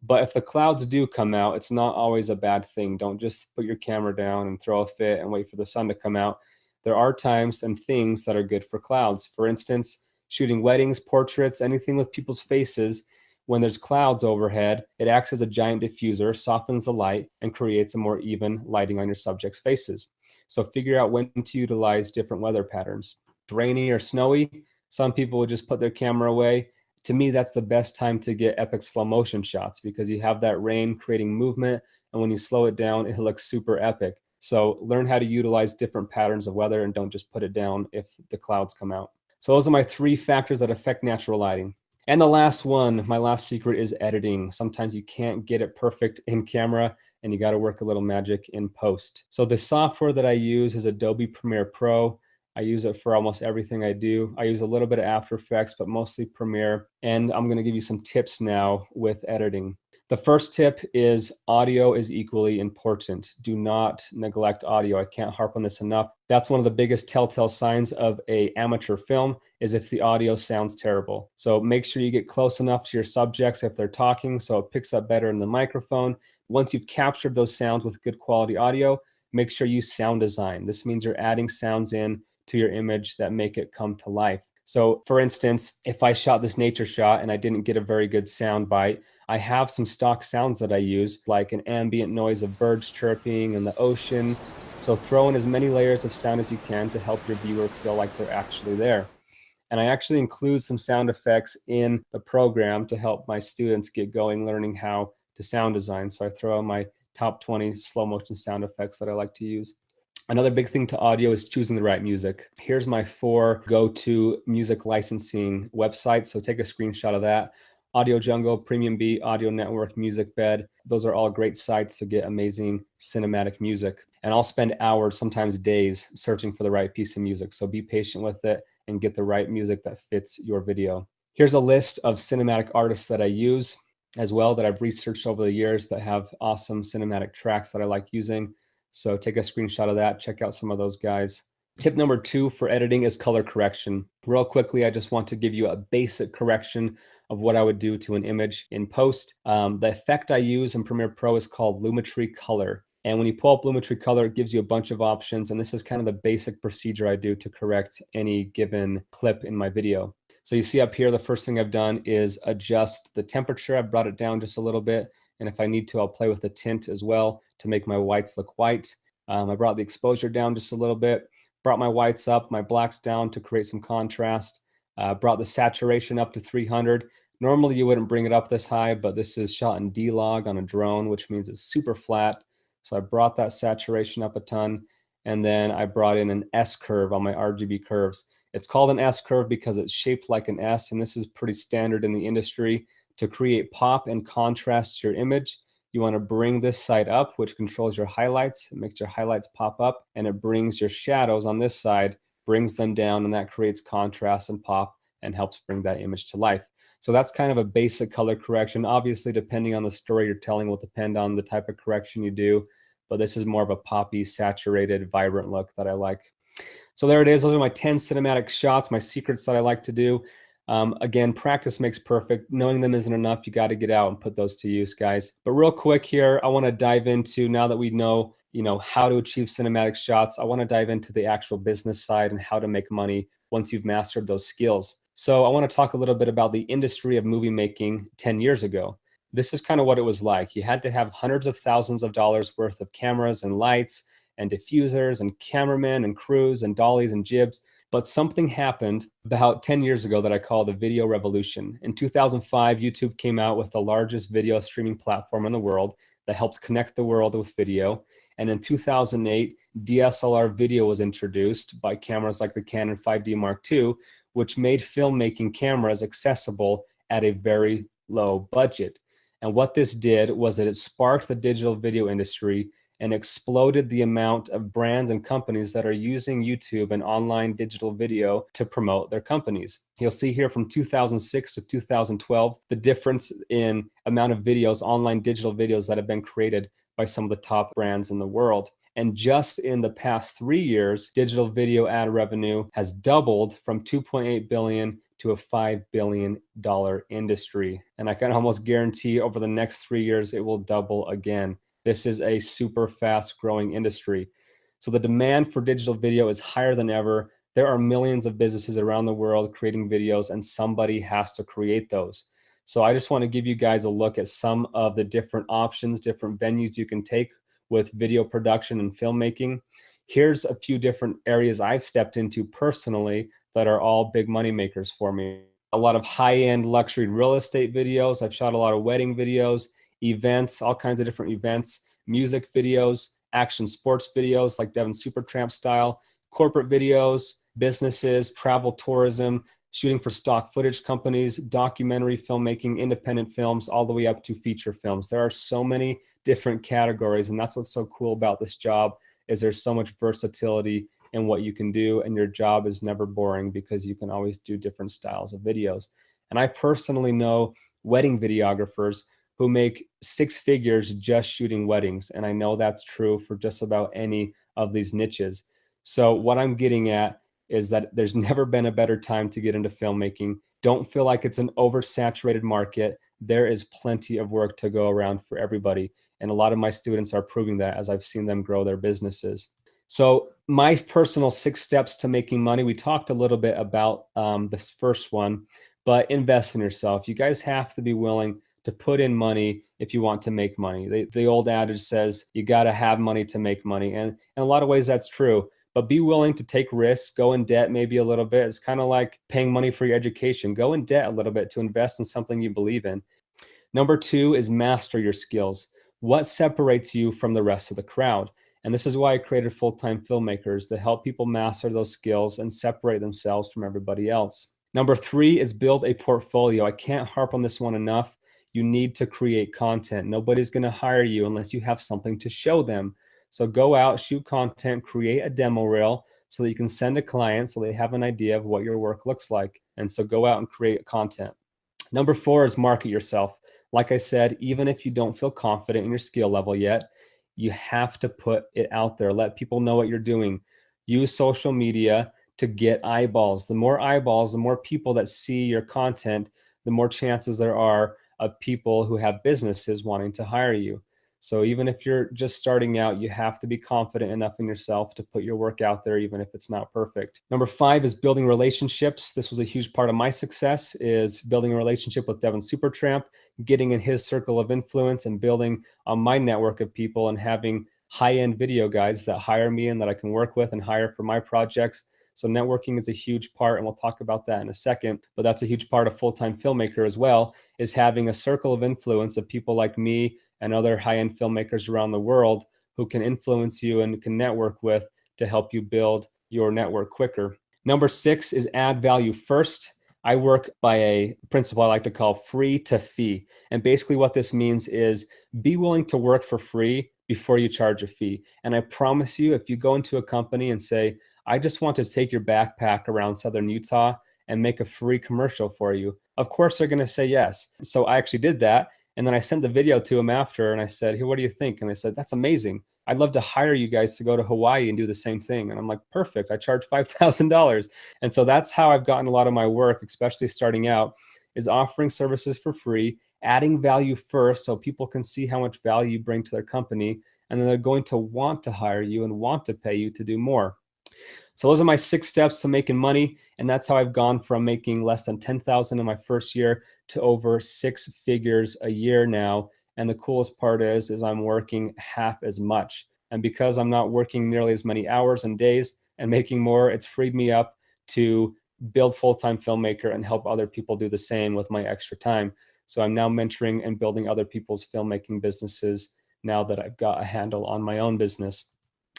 But if the clouds do come out, it's not always a bad thing. Don't just put your camera down and throw a fit and wait for the sun to come out. There are times and things that are good for clouds. For instance, shooting weddings, portraits, anything with people's faces, when there's clouds overhead, it acts as a giant diffuser, softens the light, and creates a more even lighting on your subject's faces. So figure out when to utilize different weather patterns. Rainy or snowy, some people will just put their camera away. To me, that's the best time to get epic slow motion shots because you have that rain creating movement, and when you slow it down, it looks super epic. So learn how to utilize different patterns of weather and don't just put it down if the clouds come out. So those are my 3 factors that affect natural lighting. And the last one, my last secret, is editing. Sometimes you can't get it perfect in camera and you got to work a little magic in post. So the software that I use is Adobe Premiere Pro. I use it for almost everything I do. I use a little bit of After Effects, but mostly Premiere. And I'm going to give you some tips now with editing. The first tip is audio is equally important. Do not neglect audio. I can't harp on this enough. That's one of the biggest telltale signs of an amateur film is if the audio sounds terrible. So make sure you get close enough to your subjects if they're talking so it picks up better in the microphone. Once you've captured those sounds with good quality audio, make sure you sound design. This means you're adding sounds in to your image that make it come to life. So for instance, if I shot this nature shot and I didn't get a very good sound bite, I have some stock sounds that I use, like an ambient noise of birds chirping and the ocean. So throw in as many layers of sound as you can to help your viewer feel like they're actually there. And I actually include some sound effects in the program to help my students get going learning how to sound design. So I throw in my top 20 slow motion sound effects that I like to use. Another big thing to audio is choosing the right music. Here's my 4 go-to music licensing websites. So take a screenshot of that. Audio Jungle, Premium Beat, Audio Network, Music Bed. Those are all great sites to get amazing cinematic music. And I'll spend hours, sometimes days, searching for the right piece of music. So be patient with it and get the right music that fits your video. Here's a list of cinematic artists that I use as well that I've researched over the years that have awesome cinematic tracks that I like using. So take a screenshot of that. Check out some of those guys. Tip number 2 for editing is color correction. Real quickly, I just want to give you a basic correction of what I would do to an image in post. The effect I use in Premiere Pro is called Lumetri Color. And when you pull up Lumetri Color, it gives you a bunch of options. And this is kind of the basic procedure I do to correct any given clip in my video. So you see up here, the first thing I've done is adjust the temperature. I brought it down just a little bit. And if I need to, I'll play with the tint as well to make my whites look white. I brought the exposure down just a little bit, brought my whites up, my blacks down to create some contrast, brought the saturation up to 300. Normally you wouldn't bring it up this high, but this is shot in D-Log on a drone, which means it's super flat. So I brought that saturation up a ton, and then I brought in an S curve on my RGB curves. It's called an S curve because it's shaped like an S, and this is pretty standard in the industry. To create pop and contrast to your image, you want to bring this side up, which controls your highlights. It makes your highlights pop up, and it brings your shadows on this side, brings them down, and that creates contrast and pop and helps bring that image to life. So that's kind of a basic color correction. Obviously, depending on the story you're telling will depend on the type of correction you do, but this is more of a poppy, saturated, vibrant look that I like. So there it is. Those are my 10 cinematic shots, my secrets that I like to do. Again, practice makes perfect. Knowing them isn't enough. You got to get out and put those to use, guys. But real quick here, I want to dive into, now that we know, how to achieve cinematic shots, I want to dive into the actual business side and how to make money once you've mastered those skills. So I want to talk a little bit about the industry of movie making 10 years ago. This is kind of what it was like. You had to have hundreds of thousands of dollars worth of cameras and lights and diffusers and cameramen and crews and dollies and jibs. But something happened about 10 years ago that I call the video revolution. In 2005, YouTube came out with the largest video streaming platform in the world that helped connect the world with video. And in 2008, DSLR video was introduced by cameras like the Canon 5D Mark II, which made filmmaking cameras accessible at a very low budget. And what this did was that it sparked the digital video industry and exploded the amount of brands and companies that are using YouTube and online digital video to promote their companies. You'll see here from 2006 to 2012, the difference in amount of videos, online digital videos that have been created by some of the top brands in the world. And just in the past 3 years, digital video ad revenue has doubled from 2.8 billion to a $5 billion industry. And I can almost guarantee over the next 3 years, it will double again. This is a super fast growing industry. So the demand for digital video is higher than ever. There are millions of businesses around the world creating videos, and somebody has to create those. So I just want to give you guys a look at some of the different options, different venues you can take with video production and filmmaking. Here's a few different areas I've stepped into personally that are all big money makers for me. A lot of high-end luxury real estate videos. I've shot a lot of wedding videos, events, all kinds of different events, music videos, action sports videos like Devon Supertramp style, corporate videos, businesses, travel, tourism, shooting for stock footage companies, documentary filmmaking, independent films, all the way up to feature films. There are so many different categories, and that's what's so cool about this job, is there's so much versatility in what you can do, and your job is never boring because you can always do different styles of videos. And I personally know wedding videographers who make six figures just shooting weddings, and I know that's true for just about any of these niches. So what I'm getting at is that there's never been a better time to get into filmmaking. Don't feel like it's an oversaturated market. There is plenty of work to go around for everybody. And a lot of my students are proving that as I've seen them grow their businesses. So my personal 6 steps to making money, we talked a little bit about this first one, but invest in yourself. You guys have to be willing to put in money if you want to make money. The old adage says you got to have money to make money. And in a lot of ways that's true. But be willing to take risks, go in debt maybe a little bit. It's kind of like paying money for your education. Go in debt a little bit to invest in something you believe in. Number 2 is master your skills. What separates you from the rest of the crowd? And this is why I created Full-Time Filmmakers, to help people master those skills and separate themselves from everybody else. Number 3 is build a portfolio. I can't harp on this one enough. You need to create content. Nobody's going to hire you unless you have something to show them. So go out, shoot content, create a demo reel so that you can send a client so they have an idea of what your work looks like. And so go out and create content. Number 4 is market yourself. Like I said, even if you don't feel confident in your skill level yet, you have to put it out there. Let people know what you're doing. Use social media to get eyeballs. The more eyeballs, the more people that see your content, the more chances there are of people who have businesses wanting to hire you. So even if you're just starting out, you have to be confident enough in yourself to put your work out there, even if it's not perfect. Number 5 is building relationships. This was a huge part of my success, is building a relationship with Devin Supertramp, getting in his circle of influence and building on my network of people and having high-end video guys that hire me and that I can work with and hire for my projects. So networking is a huge part, and we'll talk about that in a second, but that's a huge part of full-time filmmaker as well, is having a circle of influence of people like me and other high-end filmmakers around the world who can influence you and can network with to help you build your network quicker. Number 6 is add value first. I work by a principle I like to call free to fee. And basically what this means is be willing to work for free before you charge a fee. And I promise you, if you go into a company and say, I just want to take your backpack around Southern Utah and make a free commercial for you, of course they're going to say yes. So I actually did that. And then I sent the video to them after and I said, hey, what do you think? And they said, that's amazing. I'd love to hire you guys to go to Hawaii and do the same thing. And I'm like, perfect. I charge $5,000. And so that's how I've gotten a lot of my work, especially starting out, is offering services for free, adding value first so people can see how much value you bring to their company. And then they're going to want to hire you and want to pay you to do more. So those are my 6 steps to making money. And that's how I've gone from making less than $10,000 in my first year to over 6 figures a year now. And the coolest part is I'm working half as much. And because I'm not working nearly as many hours and days and making more, it's freed me up to build full-time filmmaker and help other people do the same with my extra time. So I'm now mentoring and building other people's filmmaking businesses now that I've got a handle on my own business.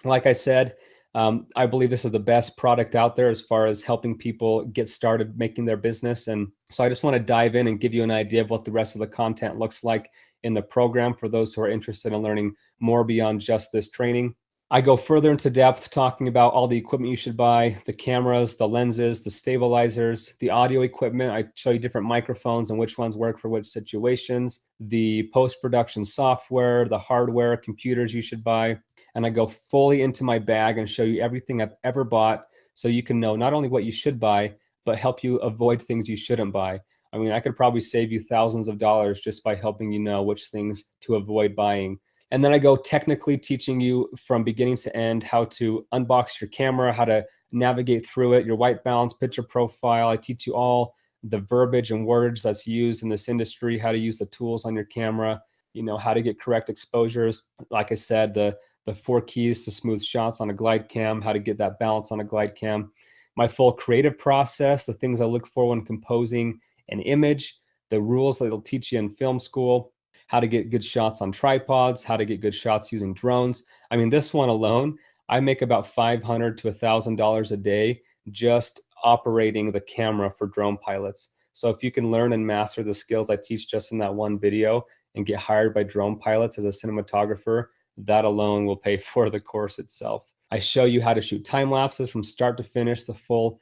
Like I said, I believe this is the best product out there as far as helping people get started making their business. And so I just want to dive in and give you an idea of what the rest of the content looks like in the program for those who are interested in learning more beyond just this training. I go further into depth talking about all the equipment you should buy, the cameras, the lenses, the stabilizers, the audio equipment. I show you different microphones and which ones work for which situations, the post-production software, the hardware, computers you should buy. And I go fully into my bag and show you everything I've ever bought so you can know not only what you should buy, but help you avoid things you shouldn't buy. I mean, I could probably save you thousands of dollars just by helping you know which things to avoid buying. And then I go technically teaching you from beginning to end how to unbox your camera, how to navigate through it, your white balance, picture profile. I teach you all the verbiage and words that's used in this industry, how to use the tools on your camera, you know, how to get correct exposures. Like I said, the 4 keys to smooth shots on a glide cam, how to get that balance on a glide cam, my full creative process, the things I look for when composing an image, the rules that they'll teach you in film school, how to get good shots on tripods, how to get good shots using drones. I mean, this one alone, I make about $500 to $1,000 a day just operating the camera for drone pilots. So if you can learn and master the skills I teach just in that one video and get hired by drone pilots as a cinematographer, that alone will pay for the course itself. I show you how to shoot time lapses from start to finish, the full,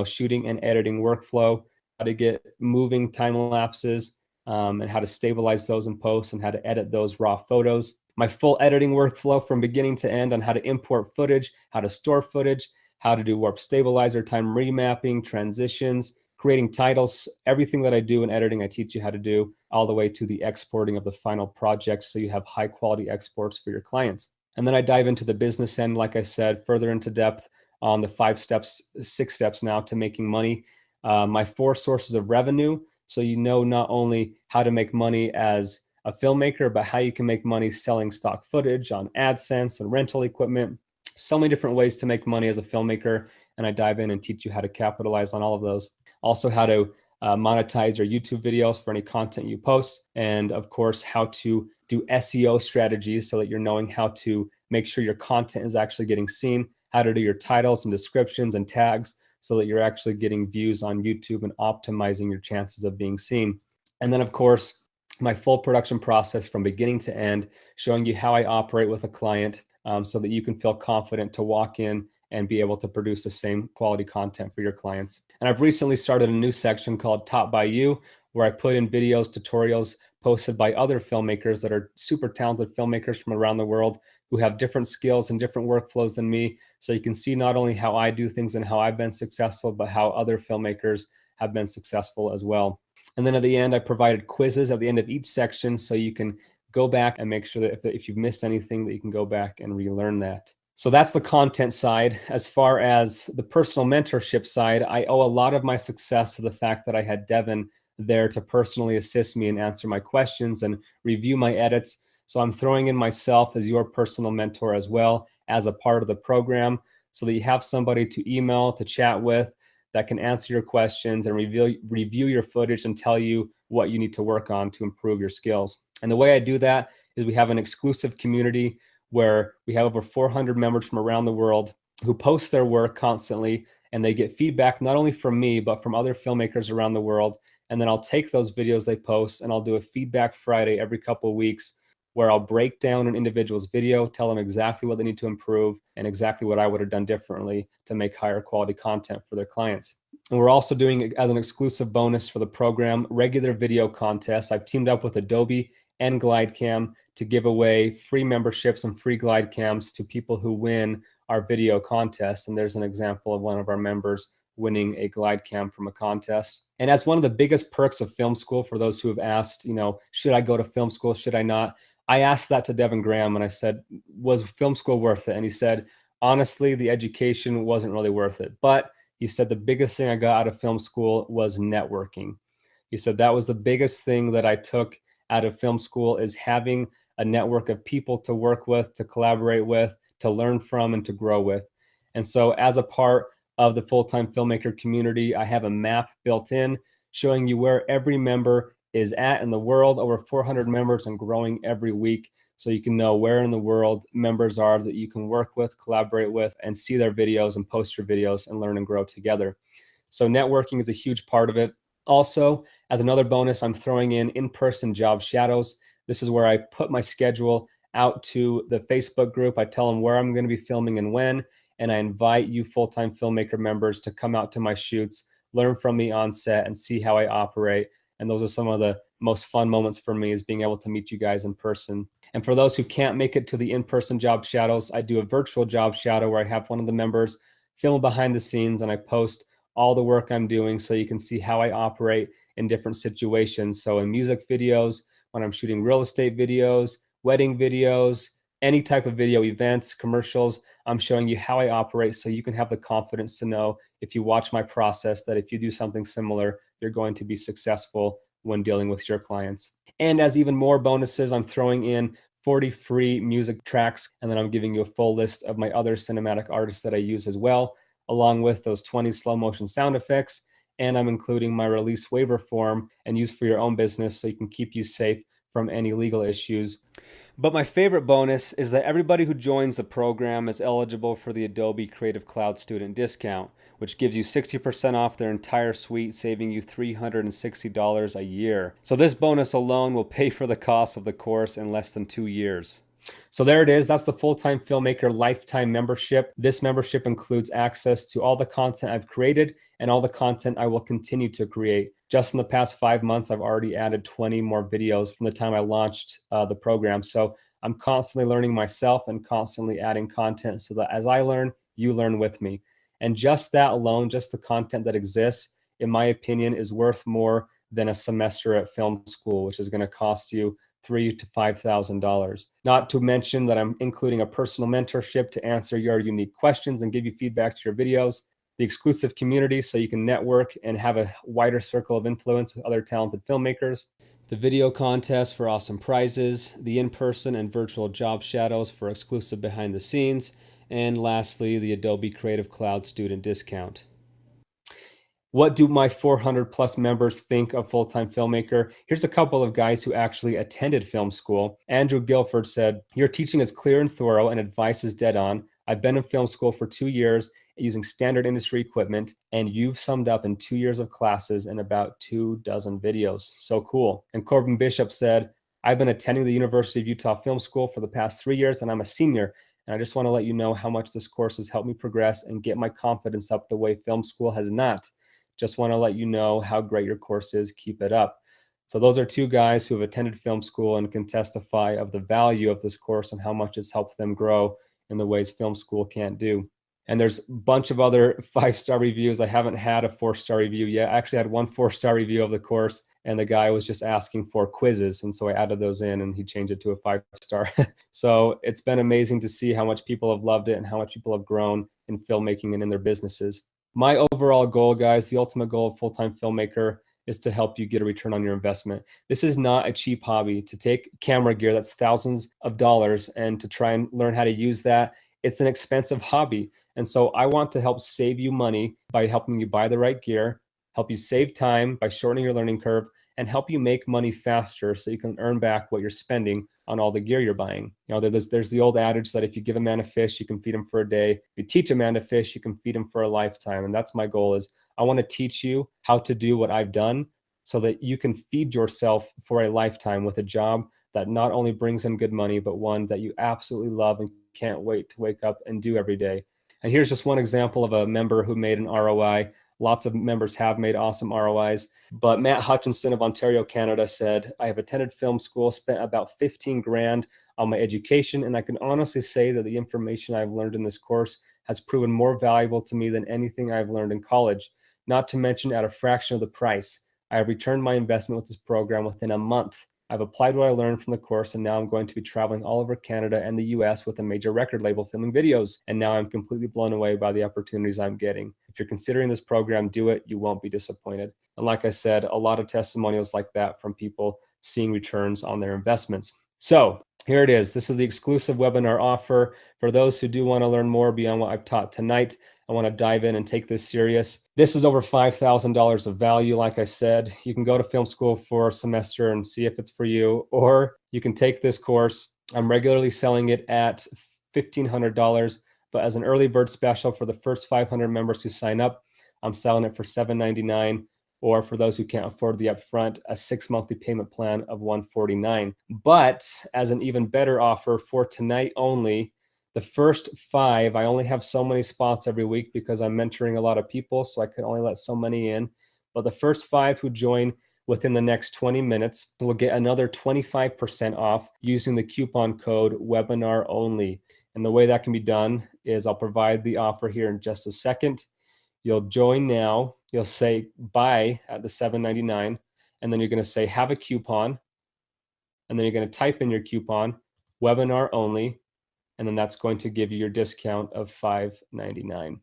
shooting and editing workflow, how to get moving time lapses, and how to stabilize those in post and how to edit those raw photos. My full editing workflow from beginning to end on how to import footage, how to store footage, how to do warp stabilizer, time remapping, transitions, creating titles, everything that I do in editing, I teach you how to do, all the way to the exporting of the final project so you have high quality exports for your clients. And then I dive into the business end, like I said, further into depth on the 6 steps now to making money. My 4 sources of revenue, so you know not only how to make money as a filmmaker, but how you can make money selling stock footage on AdSense and rental equipment. So many different ways to make money as a filmmaker, and I dive in and teach you how to capitalize on all of those. Also how to monetize your YouTube videos for any content you post, and of course how to do SEO strategies so that you're knowing how to make sure your content is actually getting seen, how to do your titles and descriptions and tags so that you're actually getting views on YouTube and optimizing your chances of being seen. And then of course, my full production process from beginning to end, showing you how I operate with a client so that you can feel confident to walk in and be able to produce the same quality content for your clients. And I've recently started a new section called Taught by You, where I put in videos, tutorials posted by other filmmakers that are super talented filmmakers from around the world who have different skills and different workflows than me. So you can see not only how I do things and how I've been successful, but how other filmmakers have been successful as well. And then at the end, I provided quizzes at the end of each section so you can go back and make sure that if you've missed anything, that you can go back and relearn that. So that's the content side. As far as the personal mentorship side, I owe a lot of my success to the fact that I had Devin there to personally assist me and answer my questions and review my edits. So I'm throwing in myself as your personal mentor as well as a part of the program, so that you have somebody to email, to chat with, that can answer your questions and review your footage and tell you what you need to work on to improve your skills. And the way I do that is we have an exclusive community where we have over 400 members from around the world who post their work constantly, and they get feedback not only from me, but from other filmmakers around the world. And then I'll take those videos they post and I'll do a feedback Friday every couple of weeks, where I'll break down an individual's video, tell them exactly what they need to improve and exactly what I would have done differently to make higher quality content for their clients. And we're also doing, as an exclusive bonus for the program, regular video contests. I've teamed up with Adobe and GlideCam to give away free memberships and free GlideCams to people who win our video contest. And there's an example of one of our members winning a GlideCam from a contest. And as one of the biggest perks of film school, for those who have asked, should I go to film school? Should I not? I asked that to Devin Graham and I said, was film school worth it? And he said, honestly, the education wasn't really worth it. But he said the biggest thing I got out of film school was networking. He said that was the biggest thing that I took out of film school, is having a network of people to work with, to collaborate with, to learn from, and to grow with. And so as a part of the full-time filmmaker community, I have a map built in showing you where every member is at in the world, over 400 members and growing every week. So you can know where in the world members are that you can work with, collaborate with, and see their videos and post your videos and learn and grow together. So networking is a huge part of it. Also, as another bonus, I'm throwing in-person job shadows. This is where I put my schedule out to the Facebook group. I tell them where I'm going to be filming and when, and I invite you full-time filmmaker members to come out to my shoots, learn from me on set, and see how I operate. And those are some of the most fun moments for me, is being able to meet you guys in person. And for those who can't make it to the in-person job shadows, I do a virtual job shadow where I have one of the members film behind the scenes and I post all the work I'm doing so you can see how I operate in different situations. So in music videos, when I'm shooting real estate videos, wedding videos, any type of video, events, commercials, I'm showing you how I operate so you can have the confidence to know, if you watch my process, that if you do something similar, you're going to be successful when dealing with your clients. And as even more bonuses, I'm throwing in 40 free music tracks, and then I'm giving you a full list of my other cinematic artists that I use as well, along with those 20 slow motion sound effects. And I'm including my release waiver form and use for your own business so you can keep you safe from any legal issues. But my favorite bonus is that everybody who joins the program is eligible for the Adobe Creative Cloud student discount, which gives you 60% off their entire suite, saving you $360 a year. So this bonus alone will pay for the cost of the course in less than 2 years. So there it is. That's the Full-Time Filmmaker Lifetime Membership. This membership includes access to all the content I've created and all the content I will continue to create. Just in the past 5 months, I've already added 20 more videos from the time I launched the program. So I'm constantly learning myself and constantly adding content so that as I learn, you learn with me. And just that alone, just the content that exists, in my opinion, is worth more than a semester at film school, which is going to cost you $3,000 to $5,000. Not to mention that I'm including a personal mentorship to answer your unique questions and give you feedback to your videos, the exclusive community so you can network and have a wider circle of influence with other talented filmmakers, the video contest for awesome prizes, the in-person and virtual job shadows for exclusive behind the scenes, and lastly, the Adobe Creative Cloud student discount. What do my 400 plus members think of Full-Time Filmmaker? Here's a couple of guys who actually attended film school. Andrew Guilford said, "Your teaching is clear and thorough and advice is dead on. I've been in film school for 2 years using standard industry equipment, and you've summed up in 2 years of classes and about 24 videos. So cool." And Corbin Bishop said, "I've been attending the University of Utah Film School for the past 3 years and I'm a senior. And I just want to let you know how much this course has helped me progress and get my confidence up the way film school has not. Just want to let you know how great your course is. Keep it up." So those are two guys who have attended film school and can testify of the value of this course and how much it's helped them grow in the ways film school can't do. And there's a bunch of other 5-star reviews. I haven't had a 4-star review yet. I actually had one 4-star review of the course, and the guy was just asking for quizzes. And so I added those in, and he changed it to a 5-star. So it's been amazing to see how much people have loved it and how much people have grown in filmmaking and in their businesses. My overall goal, guys, the ultimate goal of full-time filmmaker is to help you get a return on your investment. This is not a cheap hobby. To take camera gear that's thousands of dollars and to try and learn how to use that, it's an expensive hobby. And so I want to help save you money by helping you buy the right gear, help you save time by shortening your learning curve, and help you make money faster so you can earn back what you're spending on all the gear you're buying. You know, there's the old adage that if you give a man a fish, you can feed him for a day. If you teach a man to fish, you can feed him for a lifetime. And that's my goal. Is I want to teach you how to do what I've done so that you can feed yourself for a lifetime with a job that not only brings in good money, but one that you absolutely love and can't wait to wake up and do every day. And here's just one example of a member who made an ROI. Lots of members have made awesome ROIs, but Matt Hutchinson of Ontario, Canada said, I have attended film school, spent about 15 grand on my education, and I can honestly say that the information I've learned in this course has proven more valuable to me than anything I've learned in college, not to mention at a fraction of the price. I have returned my investment with this program within a month. I've applied what I learned from the course, and now I'm going to be traveling all over Canada and the US with a major record label filming videos. And now I'm completely blown away by the opportunities I'm getting. If you're considering this program, do it. You won't be disappointed. And like I said, a lot of testimonials like that from people seeing returns on their investments. So here it is. This is the exclusive webinar offer. For those who do want to learn more beyond what I've taught tonight, I want to dive in and take this serious. This is over $5,000 of value. Like I said, you can go to film school for a semester and see if it's for you, or you can take this course. I'm regularly selling it at $1,500, but as an early bird special for the first 500 members who sign up, I'm selling it for $799, or for those who can't afford the upfront, a 6-monthly payment plan of $149. But as an even better offer for tonight only, the first 5, I only have so many spots every week because I'm mentoring a lot of people, so I can only let so many in. But the first 5 who join within the next 20 minutes will get another 25% off using the coupon code webinar only. And the way that can be done is I'll provide the offer here in just a second. You'll join now. You'll say buy at the $799, and then you're going to say have a coupon, and then you're going to type in your coupon webinar only, and then that's going to give you your discount of $599.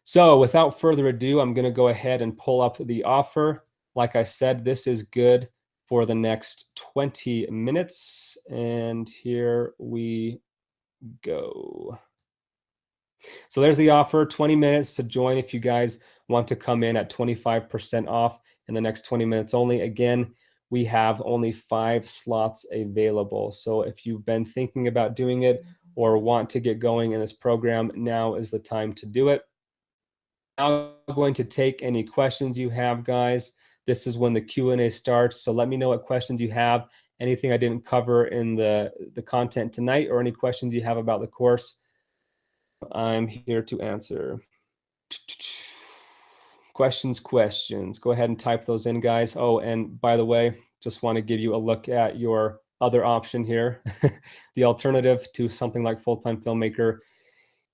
So without further ado, I'm going to go ahead and pull up the offer. Like I said, this is good for the next 20 minutes, and here we go. So there's the offer, 20 minutes to join if you guys want to come in at 25% off in the next 20 minutes only. Again, we have only 5 slots available. So if you've been thinking about doing it or want to get going in this program, now is the time to do it. I'm going to take any questions you have, guys. This is when the Q&A starts. So let me know what questions you have, anything I didn't cover in the content tonight, or any questions you have about the course. I'm here to answer. Questions. Go ahead and type those in, guys. Oh, and by the way, just want to give you a look at your other option here. The alternative to something like Full-Time Filmmaker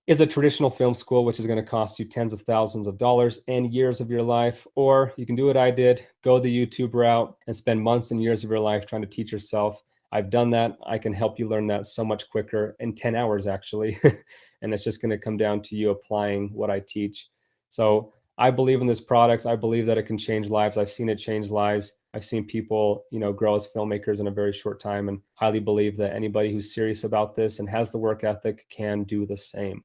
is a traditional film school, which is going to cost you tens of thousands of dollars and years of your life. Or you can do what I did, go the YouTube route and spend months and years of your life trying to teach yourself. I've done that. I can help you learn that so much quicker, in 10 hours actually. And it's just going to come down to you applying what I teach. So I believe in this product. I believe that it can change lives. I've seen it change lives. I've seen people, grow as filmmakers in a very short time, and highly believe that anybody who's serious about this and has the work ethic can do the same.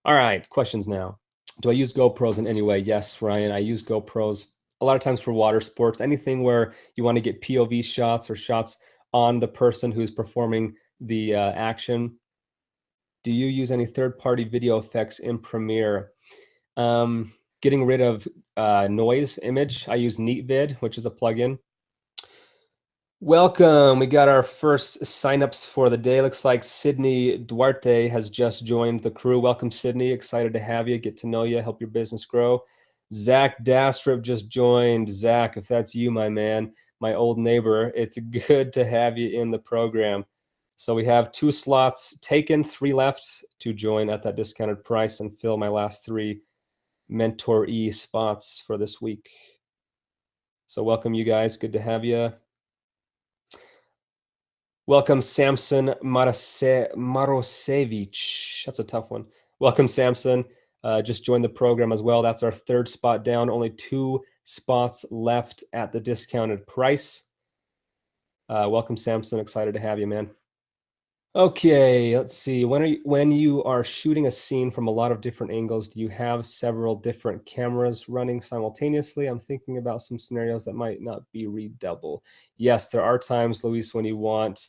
All right, questions now. Do I use GoPros in any way? Yes, Ryan, I use GoPros a lot of times for water sports, anything where you want to get POV shots or shots on the person who's performing the action. Do you use any third-party video effects in Premiere? Getting rid of noise image, I use NeatVid, which is a plugin. Welcome. We got our first signups for the day. Looks like Sydney Duarte has just joined the crew. Welcome, Sydney. Excited to have you, get to know you, help your business grow. Zach Dastrup just joined. Zach, if that's you, my man, my old neighbor, it's good to have you in the program. So we have 2 slots taken, 3 left to join at that discounted price and fill my last 3 mentoree spots for this week. So welcome, you guys. Good to have you. Welcome, Samson Marosevich. That's a tough one. Welcome, Samson. Just joined the program as well. That's our 3rd spot down. Only 2 spots left at the discounted price. Welcome, Samson. Excited to have you, man. Okay, let's see. When you are shooting a scene from a lot of different angles, do you have several different cameras running simultaneously? I'm thinking about some scenarios that might not be redouble. Yes, there are times, Luis, when you want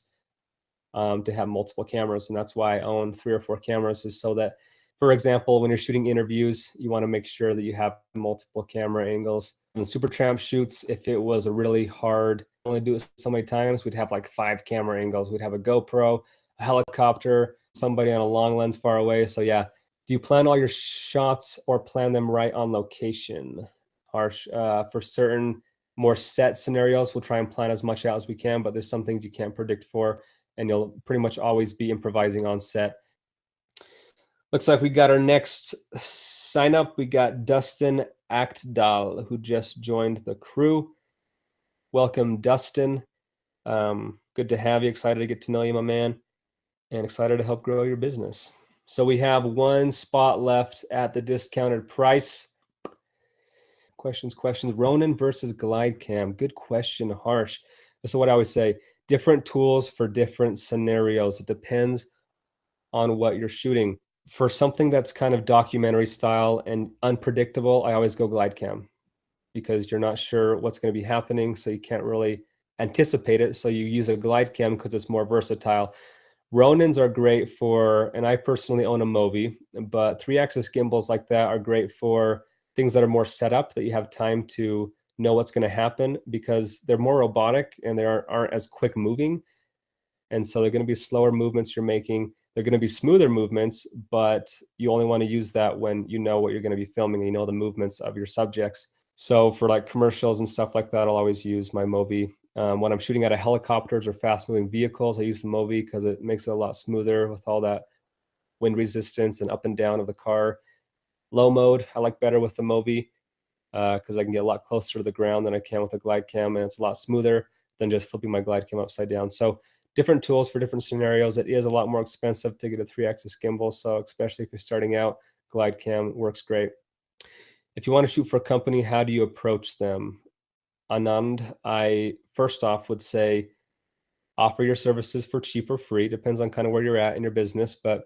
to have multiple cameras, and that's why I own 3 or 4 cameras, is so that, for example, when you're shooting interviews, you want to make sure that you have multiple camera angles. In Supertramp shoots, if it was a really hard, only do it so many times, we'd have like 5 camera angles. We'd have a GoPro, a helicopter, somebody on a long lens far away. So yeah, do you plan all your shots or plan them right on location? Harsh. For certain more set scenarios, we'll try and plan as much out as we can, but there's some things you can't predict for, and you'll pretty much always be improvising on set. Looks like we got our next sign up. We got Dustin Aktdal, who just joined the crew. Welcome, Dustin. Good to have you. Excited to get to know you, my man, and excited to help grow your business. So we have 1 spot left at the discounted price. Questions. Ronin versus GlideCam. Good question, Harsh. This is what I always say. Different tools for different scenarios. It depends on what you're shooting. For something that's kind of documentary style and unpredictable, I always go GlideCam, because you're not sure what's going to be happening, so you can't really anticipate it. So you use a GlideCam because it's more versatile. Ronins are great for, and I personally own a Movi, but 3-axis gimbals like that are great for things that are more set up, that you have time to know what's going to happen, because they're more robotic and they aren't as quick moving. And so they're going to be slower movements you're making. They're going to be smoother movements, but you only want to use that when you know what you're going to be filming and you know the movements of your subjects. So for like commercials and stuff like that, I'll always use my Movi. When I'm shooting out of helicopters or fast-moving vehicles, I use the Movi because it makes it a lot smoother with all that wind resistance and up and down of the car. Low mode, I like better with the Movi because I can get a lot closer to the ground than I can with a GlideCam, and it's a lot smoother than just flipping my GlideCam upside down. So different tools for different scenarios. It is a lot more expensive to get a 3-axis gimbal, so especially if you're starting out, GlideCam works great. If you want to shoot for a company, how do you approach them? Anand, I first off would say offer your services for cheap or free. Depends on kind of where you're at in your business, but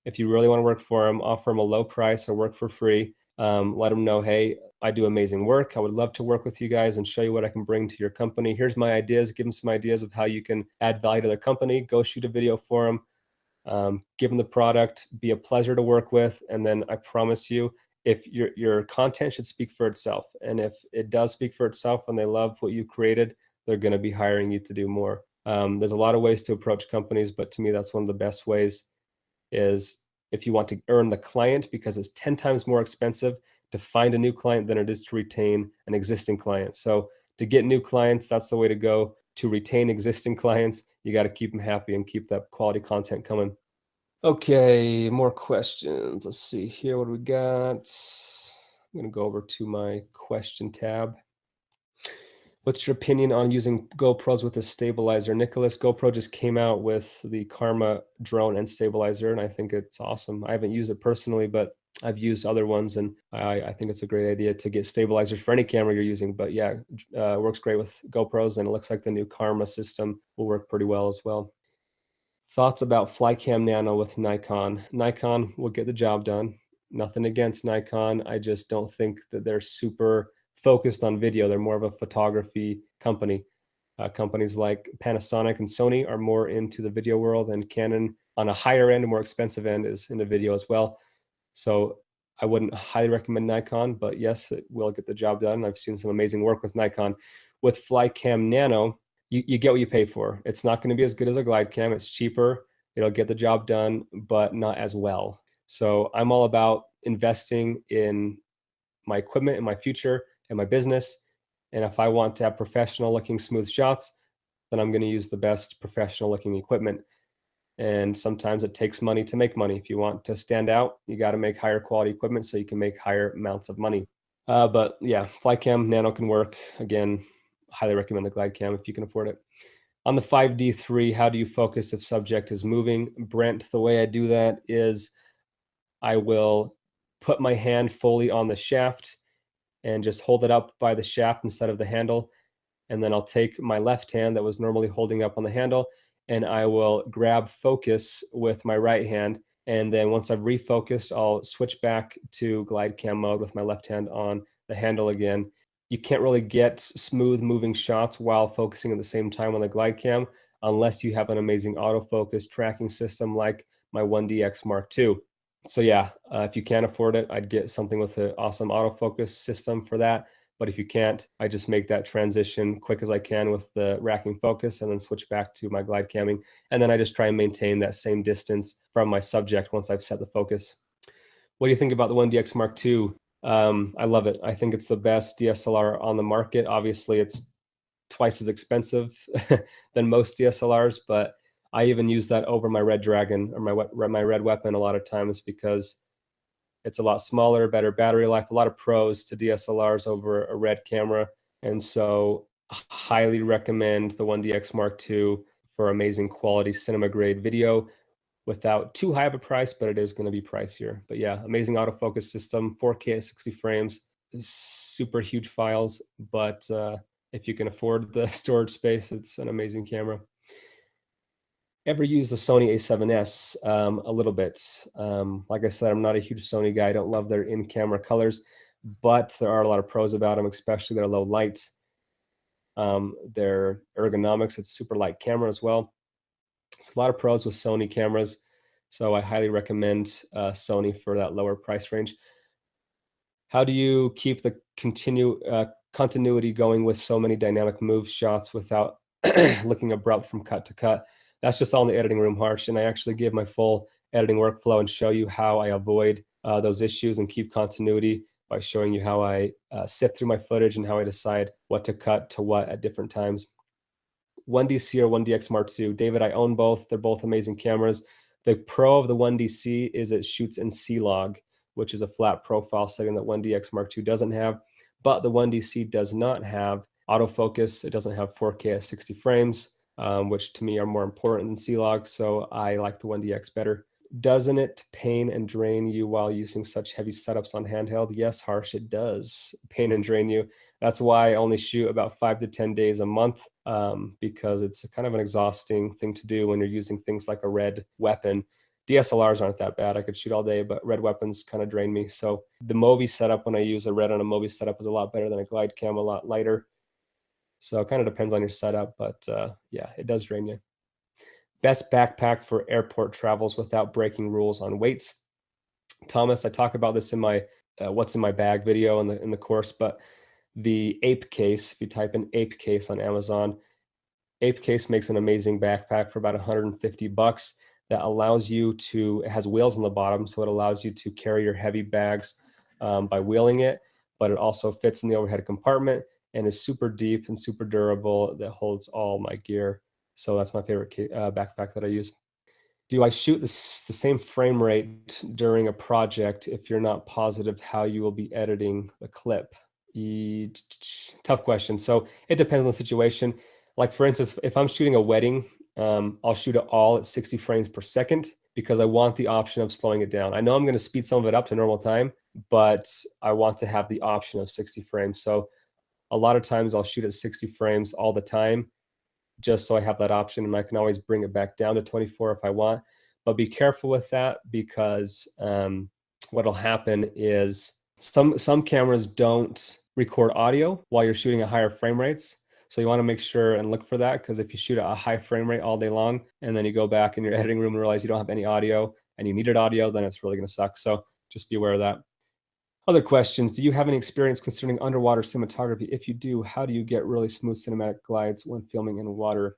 if you really want to work for them, offer them a low price or work for free. Let them know, hey, I do amazing work. I would love to work with you guys and show you what I can bring to your company. Here's my ideas. Give them some ideas of how you can add value to their company. Go shoot a video for them. Give them the product. Be a pleasure to work with. And then I promise you, if your content should speak for itself. And if it does speak for itself and they love what you created, they're going to be hiring you to do more. There's a lot of ways to approach companies, but to me, that's one of the best ways. Is if you want to earn the client, because it's 10 times more expensive to find a new client than it is to retain an existing client. So to get new clients, that's the way to go. To retain existing clients, you got to keep them happy and keep that quality content coming. Okay, more questions. Let's see here. What do we got? I'm going to go over to my question tab. What's your opinion on using GoPros with a stabilizer? Nicholas, GoPro just came out with the Karma drone and stabilizer, and I think it's awesome. I haven't used it personally, but I've used other ones, and I think it's a great idea to get stabilizers for any camera you're using. But yeah, it works great with GoPros, and it looks like the new Karma system will work pretty well as well. Thoughts about Flycam Nano with Nikon? Nikon will get the job done. Nothing against Nikon. I just don't think that they're super focused on video. They're more of a photography company. Companies like Panasonic and Sony are more into the video world, and Canon on a higher end and more expensive end is into video as well. So I wouldn't highly recommend Nikon, but yes, it will get the job done. I've seen some amazing work with Nikon. With Flycam Nano, you get what you pay for. It's not going to be as good as a GlideCam. It's cheaper. It'll get the job done, but not as well. So I'm all about investing in my equipment and my future and my business. And if I want to have professional looking smooth shots, then I'm going to use the best professional looking equipment. And sometimes it takes money to make money. If you want to stand out, you got to make higher quality equipment so you can make higher amounts of money. But yeah, Flycam Nano can work. Again, highly recommend the glide cam if you can afford it. On the 5D3, how do you focus if subject is moving? Brent, the way I do that is I will put my hand fully on the shaft and just hold it up by the shaft instead of the handle. And then I'll take my left hand that was normally holding up on the handle, and I will grab focus with my right hand. And then once I've refocused, I'll switch back to glide cam mode with my left hand on the handle again. You can't really get smooth moving shots while focusing at the same time on the glide cam unless you have an amazing autofocus tracking system like my 1DX Mark II. So yeah, if you can't afford it, I'd get something with an awesome autofocus system for that. But if you can't, I just make that transition quick as I can with the racking focus and then switch back to my glide camming. And then I just try and maintain that same distance from my subject once I've set the focus. What do you think about the 1DX Mark II? I love it. I think it's the best DSLR on the market. Obviously, it's twice as expensive than most DSLRs, but I even use that over my Red Dragon or my Red Weapon a lot of times because it's a lot smaller, better battery life, a lot of pros to DSLRs over a Red camera. And so highly recommend the 1DX Mark II for amazing quality cinema grade video without too high of a price, but it is going to be pricier. But yeah, amazing autofocus system, 4K at 60 frames, super huge files, but if you can afford the storage space, it's an amazing camera. Ever used the Sony A7S? A little bit. Like I said, I'm not a huge Sony guy. I don't love their in-camera colors, but there are a lot of pros about them, especially their low light, their ergonomics. It's super light camera as well. So a lot of pros with Sony cameras. So I highly recommend Sony for that lower price range. How do you keep the continuity going with so many dynamic move shots without looking abrupt from cut to cut? That's just all in the editing room, Harsh. And I actually give my full editing workflow and show you how I avoid those issues and keep continuity by showing you how I sift through my footage and how I decide what to cut to what at different times. 1DC or 1DX Mark II. David, I own both. They're both amazing cameras. The pro of the 1DC is it shoots in C-Log, which is a flat profile setting that 1DX Mark II doesn't have. But the 1DC does not have autofocus. It doesn't have 4K at 60 frames. Which to me are more important than C-Log, so I like the 1DX better. Doesn't it pain and drain you while using such heavy setups on handheld? Yes, Harsh, it does pain and drain you. That's why I only shoot about 5 to 10 days a month because it's kind of an exhausting thing to do when you're using things like a Red Weapon. DSLRs aren't that bad. I could shoot all day, but Red Weapons kind of drain me. So the Movi setup, when I use a Red on a Movi setup, is a lot better than a glide cam, a lot lighter. So it kind of depends on your setup, but yeah, it does drain you. Best backpack for airport travels without breaking rules on weights. Thomas, I talk about this in my what's in my bag video in the course, but the Ape Case, if you type in Ape Case on Amazon, Ape Case makes an amazing backpack for about 150 bucks that allows you to, it has wheels on the bottom, so it allows you to carry your heavy bags by wheeling it, but it also fits in the overhead compartment and is super deep and super durable that holds all my gear. So that's my favorite backpack that I use. Do I shoot the same frame rate during a project if you're not positive how you will be editing the clip? Tough question. So it depends on the situation. Like for instance, if I'm shooting a wedding, I'll shoot it all at 60 frames per second because I want the option of slowing it down. I know I'm going to speed some of it up to normal time, but I want to have the option of 60 frames. So a lot of times I'll shoot at 60 frames all the time, just so I have that option, and I can always bring it back down to 24 if I want. But be careful with that because what'll happen is some cameras don't record audio while you're shooting at higher frame rates. So you want to make sure and look for that, because if you shoot at a high frame rate all day long and then you go back in your editing room and realize you don't have any audio and you needed audio, then it's really going to suck. So just be aware of that. Other questions. Do you have any experience considering underwater cinematography? If you do, how do you get really smooth cinematic glides when filming in water?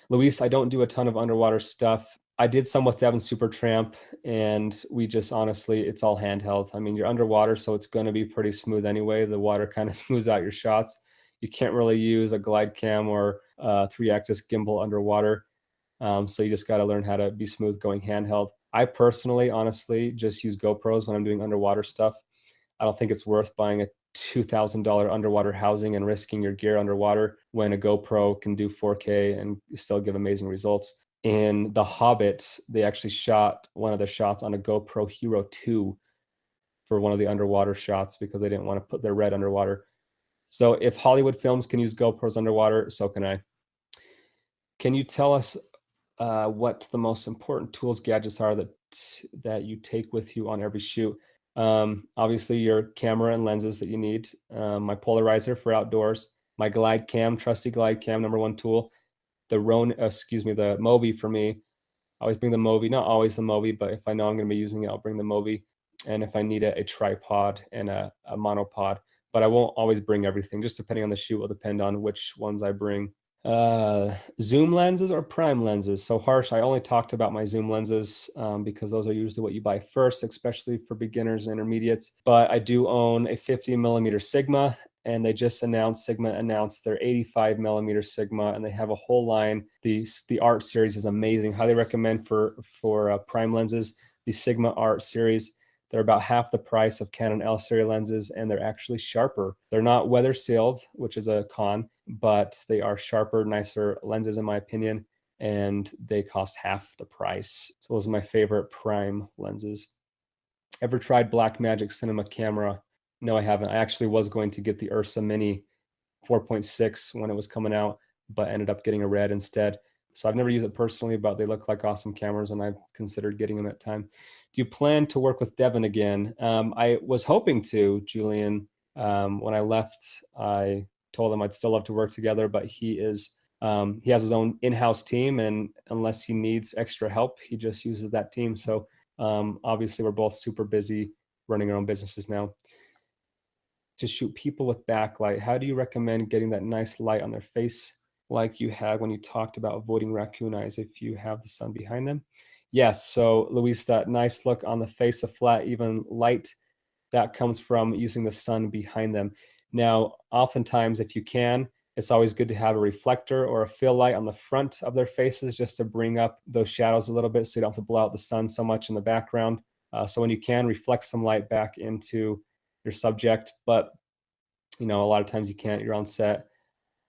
Luis, I don't do a ton of underwater stuff. I did some with Devon Supertramp, and we just honestly, it's all handheld. I mean, you're underwater, so it's going to be pretty smooth anyway. The water kind of smooths out your shots. You can't really use a glide cam or 3-axis gimbal underwater. So you just got to learn how to be smooth going handheld. I personally, honestly, just use GoPros when I'm doing underwater stuff. I don't think it's worth buying a $2,000 underwater housing and risking your gear underwater when a GoPro can do 4K and still give amazing results. In The Hobbit, they actually shot one of the shots on a GoPro Hero 2 for one of the underwater shots because they didn't want to put their red underwater. So if Hollywood films can use GoPros underwater, so can I. Can you tell us what the most important tools, gadgets are that you take with you on every shoot? Obviously, your camera and lenses that you need, my polarizer for outdoors, my glide cam, trusty glide cam, #1 tool, the the Movi for me. I always bring the Movi, not always the Movi, but if I know I'm going to be using it, I'll bring the Movi. And if I need a tripod and a monopod, but I won't always bring everything. Just depending on the shoot will depend on which ones I bring. Zoom lenses or prime lenses? So Harsh, I only talked about my zoom lenses because those are usually what you buy first, especially for beginners and intermediates. But I do own a 50mm Sigma, and they just announced, Sigma announced their 85mm Sigma, and they have a whole line. The Art series is amazing. Highly recommend for prime lenses, the Sigma Art series. They're about half the price of Canon L series lenses, and they're actually sharper. They're not weather sealed, which is a con, but they are sharper, nicer lenses in my opinion, and they cost half the price. So those are my favorite prime lenses. Ever tried Blackmagic Cinema camera? No, I haven't. I actually was going to get the Ursa Mini 4.6 when it was coming out, but ended up getting a red instead. So I've never used it personally, but they look like awesome cameras, and I've considered getting them at time. Do you plan to work with Devin again? I was hoping to, Julian. When I left, I told him I'd still love to work together, but he has his own in-house team, and unless he needs extra help, he just uses that team. So obviously, we're both super busy running our own businesses now. To shoot people with backlight, how do you recommend getting that nice light on their face like you had when you talked about avoiding raccoon eyes if you have the sun behind them? Yes, so Luis, that nice look on the face, the flat, even light, that comes from using the sun behind them. Now, oftentimes, if you can, it's always good to have a reflector or a fill light on the front of their faces just to bring up those shadows a little bit so you don't have to blow out the sun so much in the background. So when you can, reflect some light back into your subject, but a lot of times you can't. You're on set,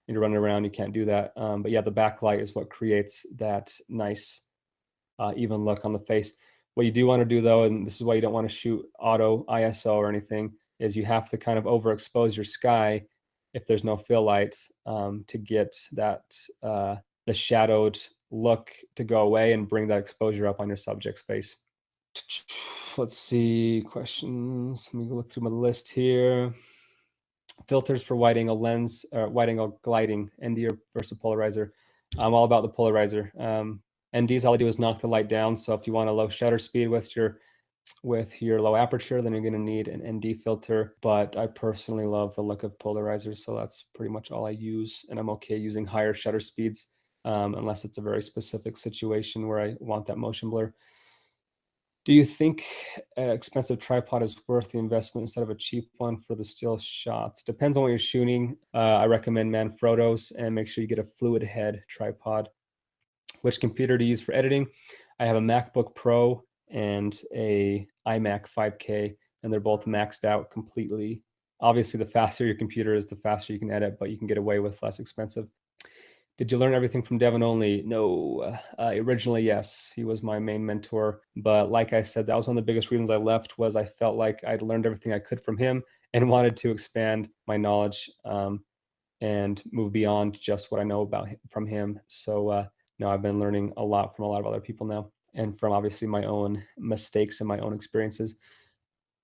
you're running around, you can't do that. But yeah, the backlight is what creates that nice even look on the face. What you do want to do though, and this is why you don't want to shoot auto ISO or anything, is you have to kind of overexpose your sky if there's no fill light to get that the shadowed look to go away and bring that exposure up on your subject's face. Let's see, questions. Let me look through my list here. Filters for wide angle lens, wide angle gliding, ND versus polarizer. I'm all about the polarizer. NDs, all I do is knock the light down. So if you want a low shutter speed with your low aperture, then you're going to need an ND filter. But I personally love the look of polarizers, so that's pretty much all I use. And I'm okay using higher shutter speeds unless it's a very specific situation where I want that motion blur. Do you think an expensive tripod is worth the investment instead of a cheap one for the still shots? Depends on what you're shooting. I recommend Manfrotto's, and make sure you get a fluid head tripod. Which computer to use for editing? I have a MacBook Pro and a iMac 5K, and they're both maxed out completely. Obviously, the faster your computer is, the faster you can edit, but you can get away with less expensive. Did you learn everything from Devin only? No. Originally, yes. He was my main mentor. But like I said, that was one of the biggest reasons I left, was I felt like I'd learned everything I could from him and wanted to expand my knowledge and move beyond just what I know from him. So no, I've been learning a lot from a lot of other people now, and from obviously my own mistakes and my own experiences.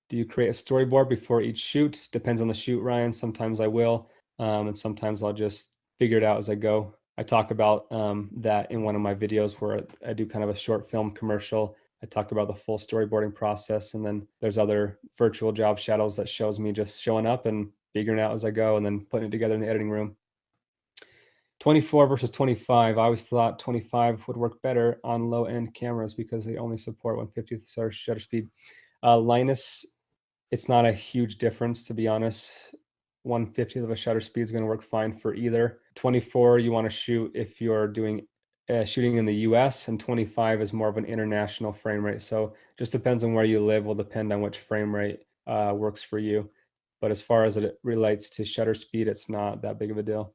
Do you create a storyboard before each shoot? Depends on the shoot, Ryan. Sometimes I will, and sometimes I'll just figure it out as I go. I talk about that in one of my videos where I do kind of a short film commercial. I talk about the full storyboarding process, and then there's other virtual job shadows that shows me just showing up and figuring it out as I go and then putting it together in the editing room. 24 versus 25. I always thought 25 would work better on low-end cameras because they only support 1/50th shutter speed. Linus, it's not a huge difference, to be honest. 1/50th of a shutter speed is going to work fine for either. 24, you want to shoot if you're doing shooting in the US, and 25 is more of an international frame rate. So just depends on where you live, will depend on which frame rate works for you. But as far as it relates to shutter speed, it's not that big of a deal.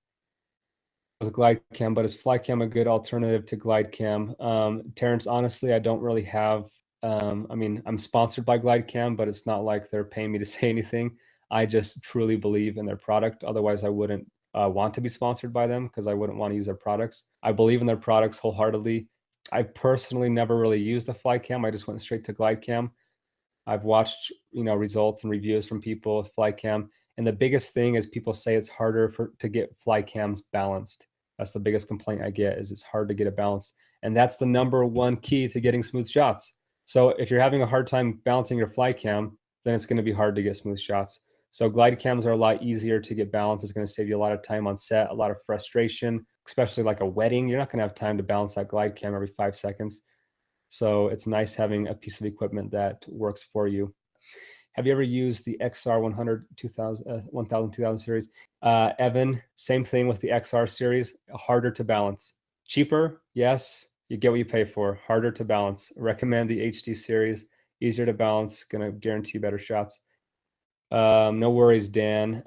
With glide cam, but is fly cam a good alternative to glide cam? Terrence, honestly, I don't really have, I mean, I'm sponsored by glide cam, but it's not like they're paying me to say anything. I just truly believe in their product. Otherwise, I wouldn't want to be sponsored by them, because I wouldn't want to use their products. I believe in their products wholeheartedly. I personally never really used the fly cam. I just went straight to glide cam. I've watched, results and reviews from people with fly cam. And the biggest thing is people say it's harder to get fly cams balanced. That's the biggest complaint I get, is it's hard to get it balanced. And that's the number one key to getting smooth shots. So if you're having a hard time balancing your fly cam, then it's going to be hard to get smooth shots. So glide cams are a lot easier to get balanced. It's going to save you a lot of time on set, a lot of frustration, especially like a wedding. You're not going to have time to balance that glide cam every 5 seconds. So it's nice having a piece of equipment that works for you. Have you ever used the XR 100, 2000, 1000, 2000 series? Evan, same thing with the XR series, harder to balance. Cheaper, yes, you get what you pay for. Harder to balance. Recommend the HD series, easier to balance, gonna guarantee better shots. No worries, Dan.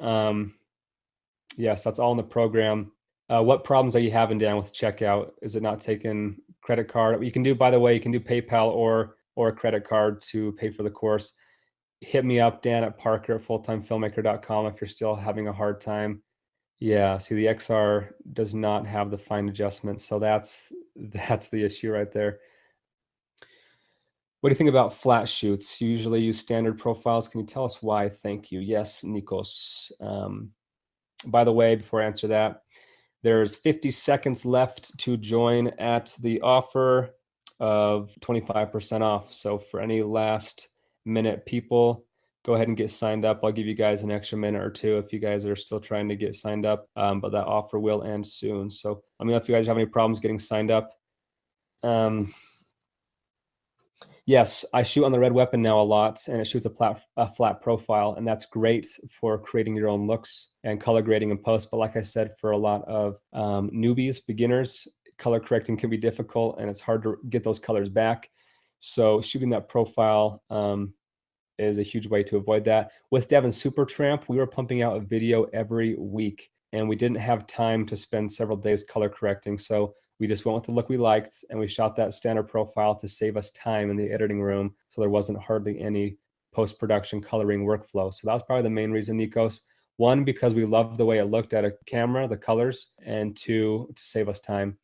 Yes, that's all in the program. What problems are you having, Dan, with checkout? Is it not taking credit card? You can do, by the way, you can do PayPal or a credit card to pay for the course. Hit me up, Dan, at parker@fulltimefilmmaker.com if you're still having a hard time. Yeah, see, the XR does not have the fine adjustments, so that's the issue right there. What do you think about flat shoots? You usually use standard profiles. Can you tell us why? Thank you. Yes, Nikos. By the way, before I answer that, there's 50 seconds left to join at the offer of 25% off. So for any last minute people, go ahead and get signed up. I'll give you guys an extra minute or two if you guys are still trying to get signed up, but that offer will end soon. So let me know if you guys have any problems getting signed up. Yes, I shoot on the Red Weapon now a lot, and it shoots a flat profile, and that's great for creating your own looks and color grading in post. But like I said, for a lot of newbies, beginners, color correcting can be difficult, and it's hard to get those colors back. So shooting that profile is a huge way to avoid that. With Devin Supertramp, we were pumping out a video every week, and we didn't have time to spend several days color correcting. So we just went with the look we liked, and we shot that standard profile to save us time in the editing room. So there wasn't hardly any post-production coloring workflow. So that was probably the main reason, Nikos. One, because we loved the way it looked at a camera, the colors, and two, to save us time.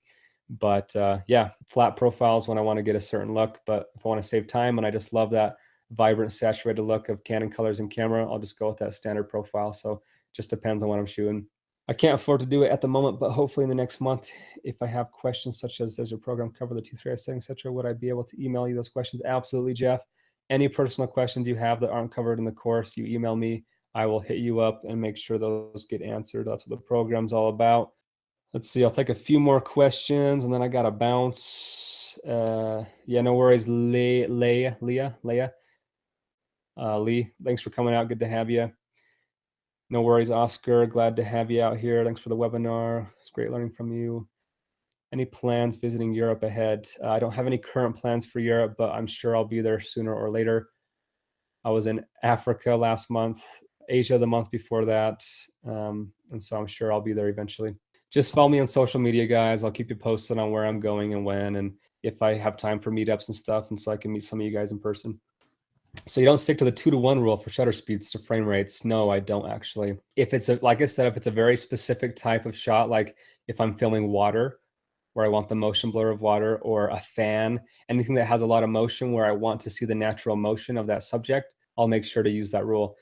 But yeah, flat profiles when I want to get a certain look. But if I want to save time and I just love that vibrant, saturated look of Canon colors in camera, I'll just go with that standard profile. So it just depends on what I'm shooting. I can't afford to do it at the moment, but hopefully in the next month, if I have questions such as, does your program cover the 2-3 setting, etc., would I be able to email you those questions? Absolutely, Jeff. Any personal questions you have that aren't covered in the course, you email me. I will hit you up and make sure those get answered. That's what the program's all about. Let's see, I'll take a few more questions and then I got to bounce. Yeah, no worries, Leah. Lee, thanks for coming out. Good to have you. No worries, Oscar. Glad to have you out here. Thanks for the webinar. It's great learning from you. Any plans visiting Europe ahead? I don't have any current plans for Europe, but I'm sure I'll be there sooner or later. I was in Africa last month, Asia the month before that, and so I'm sure I'll be there eventually. Just follow me on social media, guys. I'll keep you posted on where I'm going and when, and if I have time for meetups and stuff, and so I can meet some of you guys in person. So you don't stick to the 2-to-1 rule for shutter speeds to frame rates? No, I don't actually. If it's like I said, if it's a very specific type of shot, like if I'm filming water, where I want the motion blur of water, or a fan, anything that has a lot of motion where I want to see the natural motion of that subject, I'll make sure to use that rule.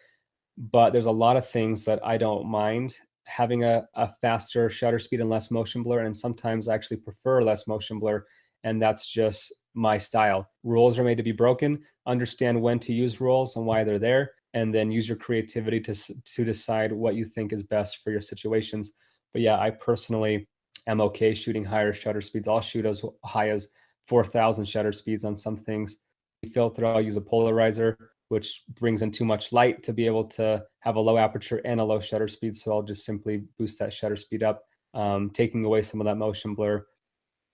But there's a lot of things that I don't mind having a faster shutter speed and less motion blur, and sometimes I actually prefer less motion blur, and that's just my style. Rules are made to be broken. Understand when to use rules and why they're there, and then use your creativity to decide what you think is best for your situations. But yeah, I personally am okay shooting higher shutter speeds. I'll shoot as high as 4,000 shutter speeds on some things. Filter, I'll use a polarizer, which brings in too much light to be able to have a low aperture and a low shutter speed. So I'll just simply boost that shutter speed up, taking away some of that motion blur.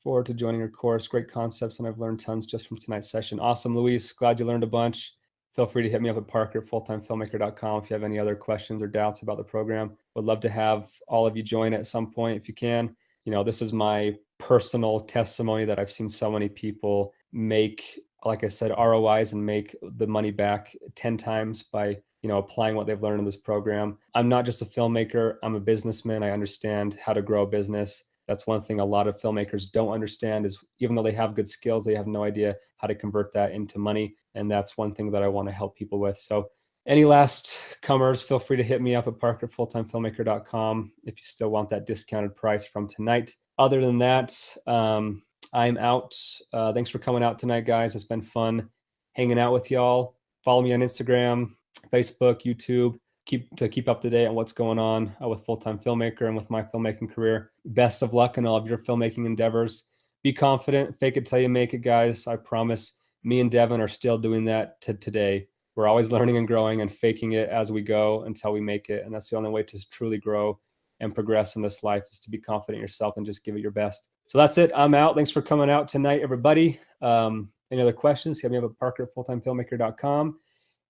forward to joining your course. Great concepts, and I've learned tons just from tonight's session. Awesome, Luis. Glad you learned a bunch. Feel free to hit me up at parker@fulltimefilmmaker.com if you have any other questions or doubts about the program. Would love to have all of you join at some point if you can. You know, this is my personal testimony that I've seen so many people make, like I said, ROIs and make the money back 10 times by, you know, applying what they've learned in this program. I'm not just a filmmaker, I'm a businessman. I understand how to grow a business. That's one thing a lot of filmmakers don't understand is even though they have good skills, they have no idea how to convert that into money. And that's one thing that I want to help people with. So any last comers, feel free to hit me up at parker@fulltimefilmmaker.com if you still want that discounted price from tonight. Other than that, I'm out. Thanks for coming out tonight, guys. It's been fun hanging out with y'all. Follow me on Instagram, Facebook, YouTube. Keep up to date on what's going on with Full-Time Filmmaker and with my filmmaking career. Best of luck in all of your filmmaking endeavors. Be confident, fake it till you make it, guys. I promise me and Devin are still doing that today. We're always learning and growing and faking it as we go until we make it. And that's the only way to truly grow and progress in this life is to be confident in yourself and just give it your best. So that's it. I'm out. Thanks for coming out tonight, everybody. Any other questions? Hit me up at parker@fulltimefilmmaker.com.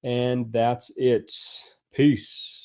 And that's it. Peace.